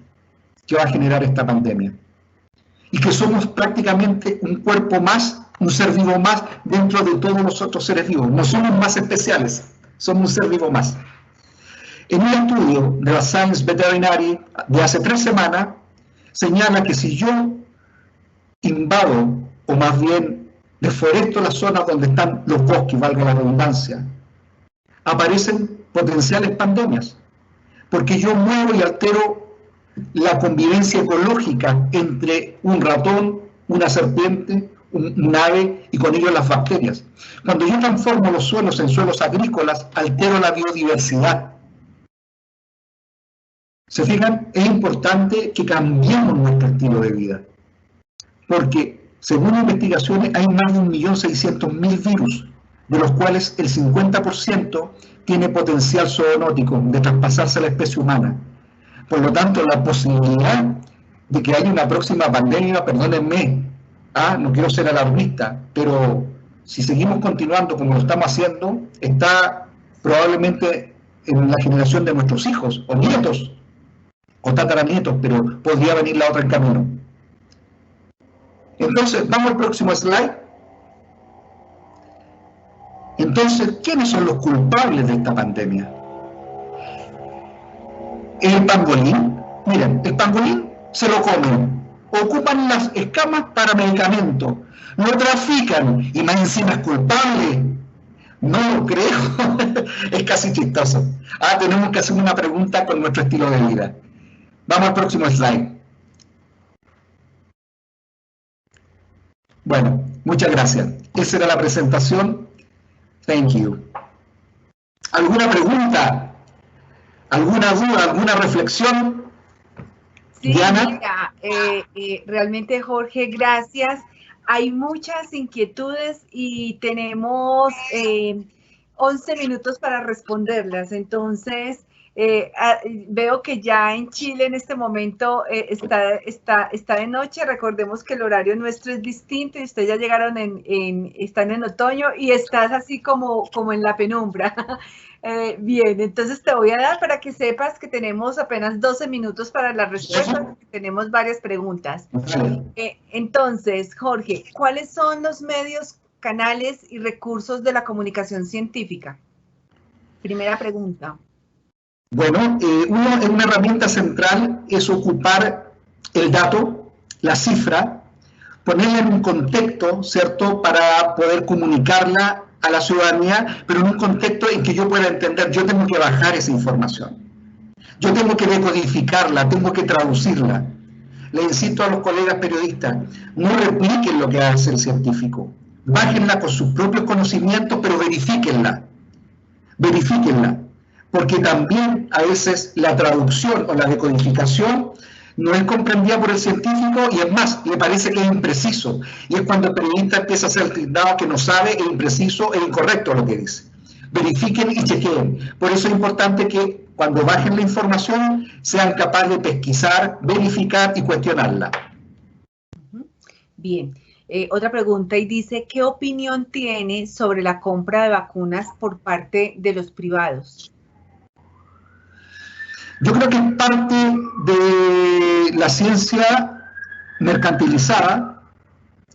que va a generar esta pandemia. Y que somos prácticamente un cuerpo más, un ser vivo más dentro de todos los otros seres vivos. No somos más especiales, somos un ser vivo más. En un estudio de la Science Veterinary de hace 3 semanas, señala que si yo invado, o más bien deforesto las zonas donde están los bosques, valga la redundancia, aparecen potenciales pandemias, porque yo muevo y altero la convivencia ecológica entre un ratón, una serpiente, un ave y con ello las bacterias. Cuando yo transformo los suelos en suelos agrícolas, altero la biodiversidad. ¿Se fijan? Es importante que cambiemos nuestro estilo de vida, porque según investigaciones hay más de 1.600.000 virus, de los cuales el 50% tiene potencial zoonótico de traspasarse a la especie humana. Por lo tanto, la posibilidad de que haya una próxima pandemia, perdónenme, no quiero ser alarmista, pero si seguimos continuando como lo estamos haciendo, está probablemente en la generación de nuestros hijos o nietos, o tataranietos, pero podría venir la otra en camino. Entonces, vamos al próximo slide. Entonces, ¿quiénes son los culpables de esta pandemia? El pangolín. Miren, el pangolín se lo comen, ocupan las escamas para medicamentos, lo trafican y más encima es culpable. No lo creo. Es casi chistoso. Tenemos que hacer una pregunta con nuestro estilo de vida. Vamos al próximo slide. Bueno, muchas gracias. Esa era la presentación. Thank you. ¿Alguna pregunta? ¿Alguna duda? ¿Alguna reflexión? Sí, Diana. mira, realmente, Jorge, gracias. Hay muchas inquietudes y tenemos 11 minutos para responderlas. Entonces, veo que ya en Chile en este momento está de noche. Recordemos que el horario nuestro es distinto y ustedes ya llegaron están en otoño y estás así como en la penumbra. Bien, entonces te voy a dar para que sepas que tenemos apenas 12 minutos para la respuesta, porque tenemos varias preguntas. Entonces, Jorge, ¿cuáles son los medios, canales y recursos de la comunicación científica? Primera pregunta. Bueno, una herramienta central es ocupar el dato, la cifra, ponerla en un contexto, ¿cierto?, para poder comunicarla a la ciudadanía, pero en un contexto en que yo pueda entender. Yo tengo que bajar esa información, yo tengo que decodificarla, tengo que traducirla. le insisto a los colegas periodistas, no repliquen lo que hace el científico. Bájenla con sus propios conocimientos, pero verifíquenla. Verifíquenla. Porque también a veces la traducción o la decodificación no es comprendida por el científico y es más, le parece que es impreciso. Y es cuando el periodista empieza a ser tildado que no sabe, es impreciso e incorrecto lo que dice. Verifiquen y chequeen. Por eso es importante que cuando bajen la información sean capaces de pesquisar, verificar y cuestionarla. Bien. Otra pregunta y dice, ¿qué opinión tiene sobre la compra de vacunas por parte de los privados? Yo creo que es parte de la ciencia mercantilizada,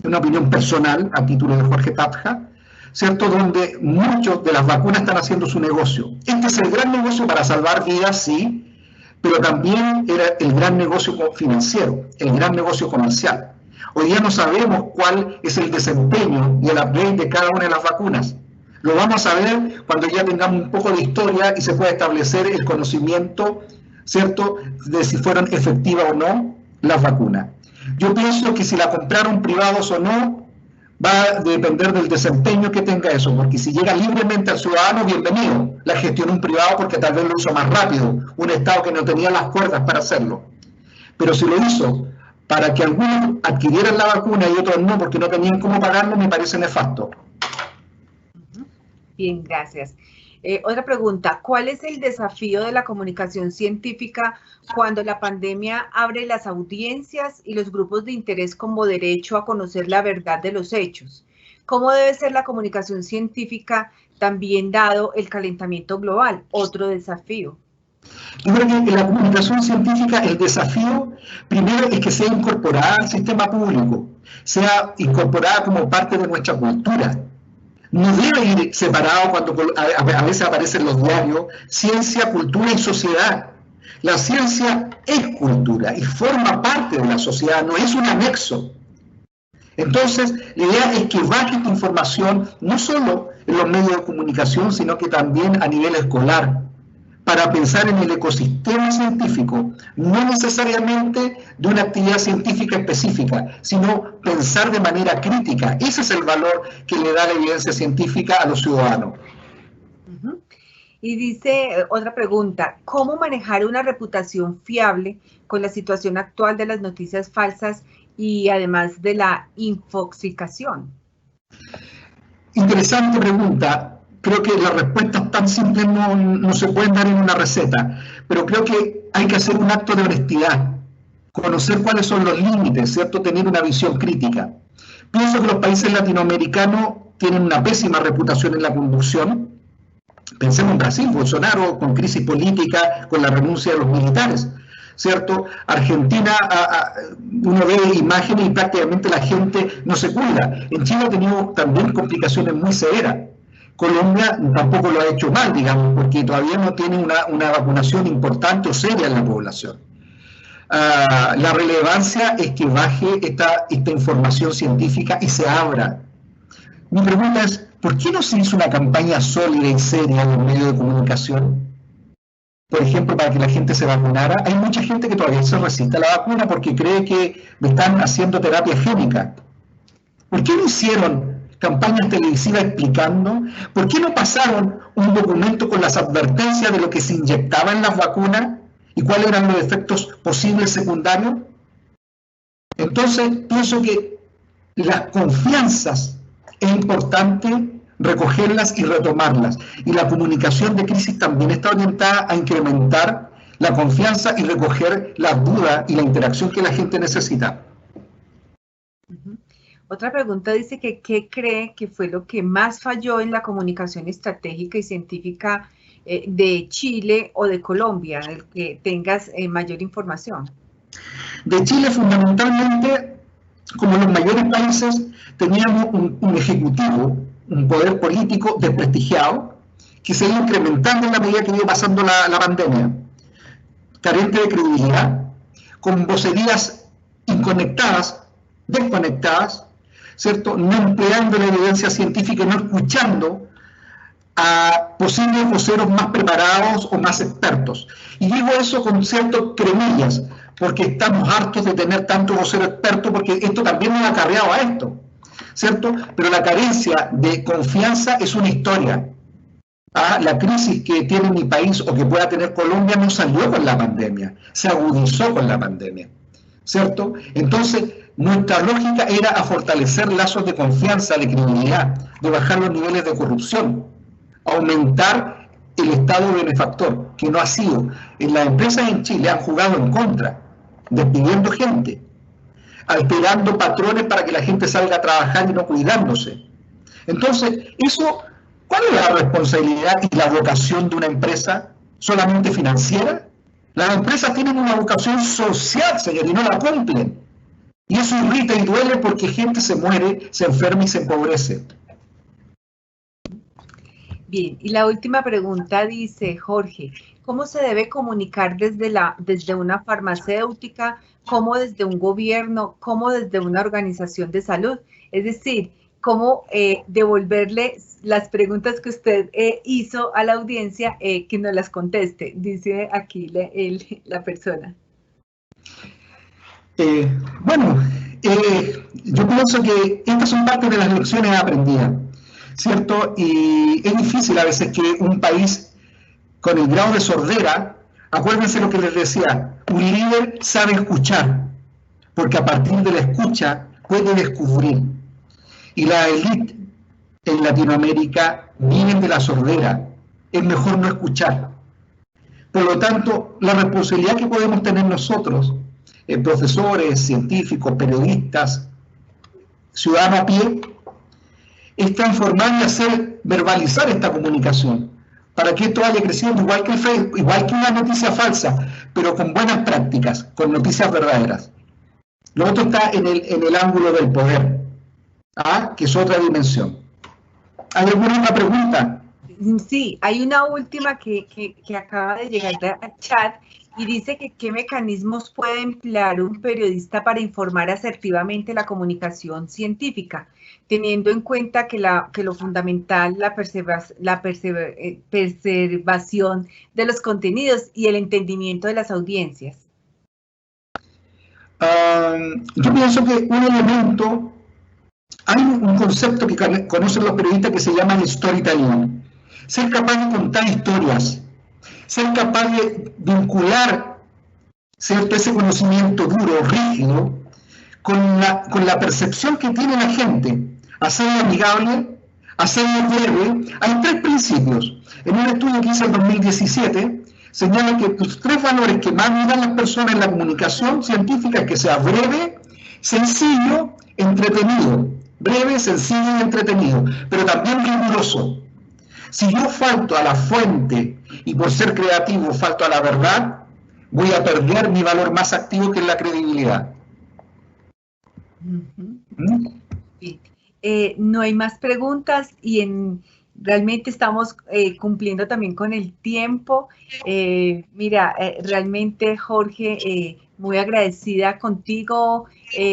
una opinión personal a título de Jorge Tapja, ¿cierto? Donde muchos de las vacunas están haciendo su negocio. Este es el gran negocio para salvar vidas, sí, pero también era el gran negocio financiero, el gran negocio comercial. Hoy día no sabemos cuál es el desempeño y el upgrade de cada una de las vacunas. Lo vamos a saber cuando ya tengamos un poco de historia y se pueda establecer el conocimiento, ¿cierto?, de si fueron efectivas o no las vacunas. Yo pienso que si la compraron privados o no, va a depender del desempeño que tenga eso, porque si llega libremente al ciudadano, bienvenido. La gestionó un privado porque tal vez lo hizo más rápido, un Estado que no tenía las cuerdas para hacerlo. Pero si lo hizo para que algunos adquirieran la vacuna y otros no, porque no tenían cómo pagarlo, me parece nefasto. Bien, gracias. Otra pregunta, ¿cuál es el desafío de la comunicación científica cuando la pandemia abre las audiencias y los grupos de interés como derecho a conocer la verdad de los hechos? ¿Cómo debe ser la comunicación científica también dado el calentamiento global? Otro desafío. Yo creo que en la comunicación científica el desafío primero es que sea incorporada al sistema público, sea incorporada como parte de nuestra cultura. No debe ir separado cuando a veces aparecen en los diarios, ciencia, cultura y sociedad. La ciencia es cultura y forma parte de la sociedad, no es un anexo. Entonces, la idea es que baje esta información no solo en los medios de comunicación, sino que también a nivel escolar, para pensar en el ecosistema científico, no necesariamente de una actividad científica específica, sino pensar de manera crítica. Ese es el valor que le da la evidencia científica a los ciudadanos. Y dice otra pregunta, ¿cómo manejar una reputación fiable con la situación actual de las noticias falsas y además de la infoxicación? Interesante pregunta. Creo que las respuestas tan simples no se pueden dar en una receta, pero creo que hay que hacer un acto de honestidad, conocer cuáles son los límites, ¿cierto? Tener una visión crítica. Pienso que los países latinoamericanos tienen una pésima reputación en la conducción. Pensemos en Brasil, Bolsonaro con crisis política, con la renuncia de los militares, ¿cierto? Argentina, uno ve imágenes y prácticamente la gente no se cuida. En Chile ha tenido también complicaciones muy severas. Colombia tampoco lo ha hecho mal, digamos, porque todavía no tiene una vacunación importante o seria en la población. La relevancia es que baje esta información científica y se abra. Mi pregunta es, ¿por qué no se hizo una campaña sólida y seria en los medios de comunicación? Por ejemplo, para que la gente se vacunara. Hay mucha gente que todavía se resiste a la vacuna porque cree que están haciendo terapia génica. ¿Por qué no hicieron campañas televisivas explicando? ¿Por qué no pasaron un documento con las advertencias de lo que se inyectaba en las vacunas y cuáles eran los efectos posibles secundarios? Entonces, pienso que las confianzas es importante recogerlas y retomarlas. Y la comunicación de crisis también está orientada a incrementar la confianza y recoger las dudas y la interacción que la gente necesita. Otra pregunta dice que ¿qué cree que fue lo que más falló en la comunicación estratégica y científica de Chile o de Colombia, del que tengas mayor información? De Chile, fundamentalmente, como los mayores países, teníamos un ejecutivo, un poder político desprestigiado, que se iba incrementando en la medida que iba pasando la pandemia, carente de credibilidad, con vocerías inconectadas, desconectadas, ¿cierto? No empleando la evidencia científica y no escuchando a posibles voceros más preparados o más expertos. Y digo eso con ciertos cremillas, porque estamos hartos de tener tanto vocero experto, porque esto también nos ha acarreado a esto, ¿cierto? Pero la carencia de confianza es una historia. La crisis que tiene mi país o que pueda tener Colombia no salió con la pandemia, se agudizó con la pandemia, ¿cierto? Entonces, nuestra lógica era a fortalecer lazos de confianza, de credibilidad, de bajar los niveles de corrupción, aumentar el Estado benefactor, que no ha sido. En las empresas en Chile han jugado en contra, despidiendo gente, alterando patrones para que la gente salga a trabajar y no cuidándose. Entonces, eso, ¿cuál es la responsabilidad y la vocación de una empresa? ¿Solamente financiera? Las empresas tienen una vocación social, señor, y no la cumplen. Y eso irrita y duele porque gente se muere, se enferma y se empobrece. Bien, y la última pregunta dice, Jorge, ¿cómo se debe comunicar desde una farmacéutica, cómo desde un gobierno, cómo desde una organización de salud? Es decir, ¿cómo devolverle las preguntas que usted hizo a la audiencia que nos las conteste? Dice aquí la persona. Yo pienso que estas son parte de las lecciones aprendidas, ¿cierto? Y es difícil a veces que un país con el grado de sordera, acuérdense lo que les decía, un líder sabe escuchar, porque a partir de la escucha puede descubrir. Y la élite en Latinoamérica viven de la sordera, es mejor no escuchar. Por lo tanto, la responsabilidad que podemos tener nosotros, profesores, científicos, periodistas, ciudadanos a pie, es transformar y hacer verbalizar esta comunicación para que esto vaya creciendo igual que igual que una noticia falsa, pero con buenas prácticas, con noticias verdaderas. Lo otro está en el ángulo del poder, que es otra dimensión. ¿Hay alguna otra pregunta? Sí, hay una última que acaba de llegar al chat y dice que qué mecanismos puede emplear un periodista para informar asertivamente la comunicación científica, teniendo en cuenta que lo fundamental, la preservación de los contenidos y el entendimiento de las audiencias. Yo pienso que un elemento, hay un concepto que conocen los periodistas que se llama el storytelling. Ser capaz de contar historias, ser capaz de vincular, ¿cierto?, ese conocimiento duro, rígido, con la percepción que tiene la gente, hacerlo amigable, hacerlo breve. Hay 3 principios. En un estudio que hice en 2017, señala que los 3 valores que más miran las personas en la comunicación científica es que sea breve, sencillo, entretenido. Breve, sencillo y entretenido, pero también riguroso. Si yo falto a la fuente y por ser creativo falto a la verdad, voy a perder mi valor más activo, que es la credibilidad. Sí. No hay más preguntas y realmente estamos cumpliendo también con el tiempo. Realmente, Jorge, muy agradecida contigo,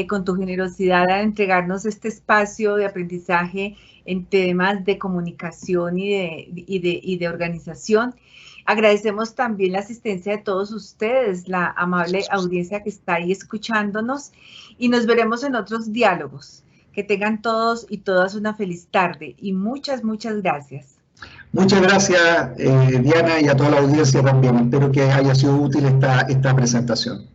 con tu generosidad al entregarnos este espacio de aprendizaje en temas de comunicación y de organización. Agradecemos también la asistencia de todos ustedes, la amable audiencia que está ahí escuchándonos, y nos veremos en otros diálogos. Que tengan todos y todas una feliz tarde y muchas gracias. Muchas gracias, Diana, y a toda la audiencia también. Espero que haya sido útil esta presentación.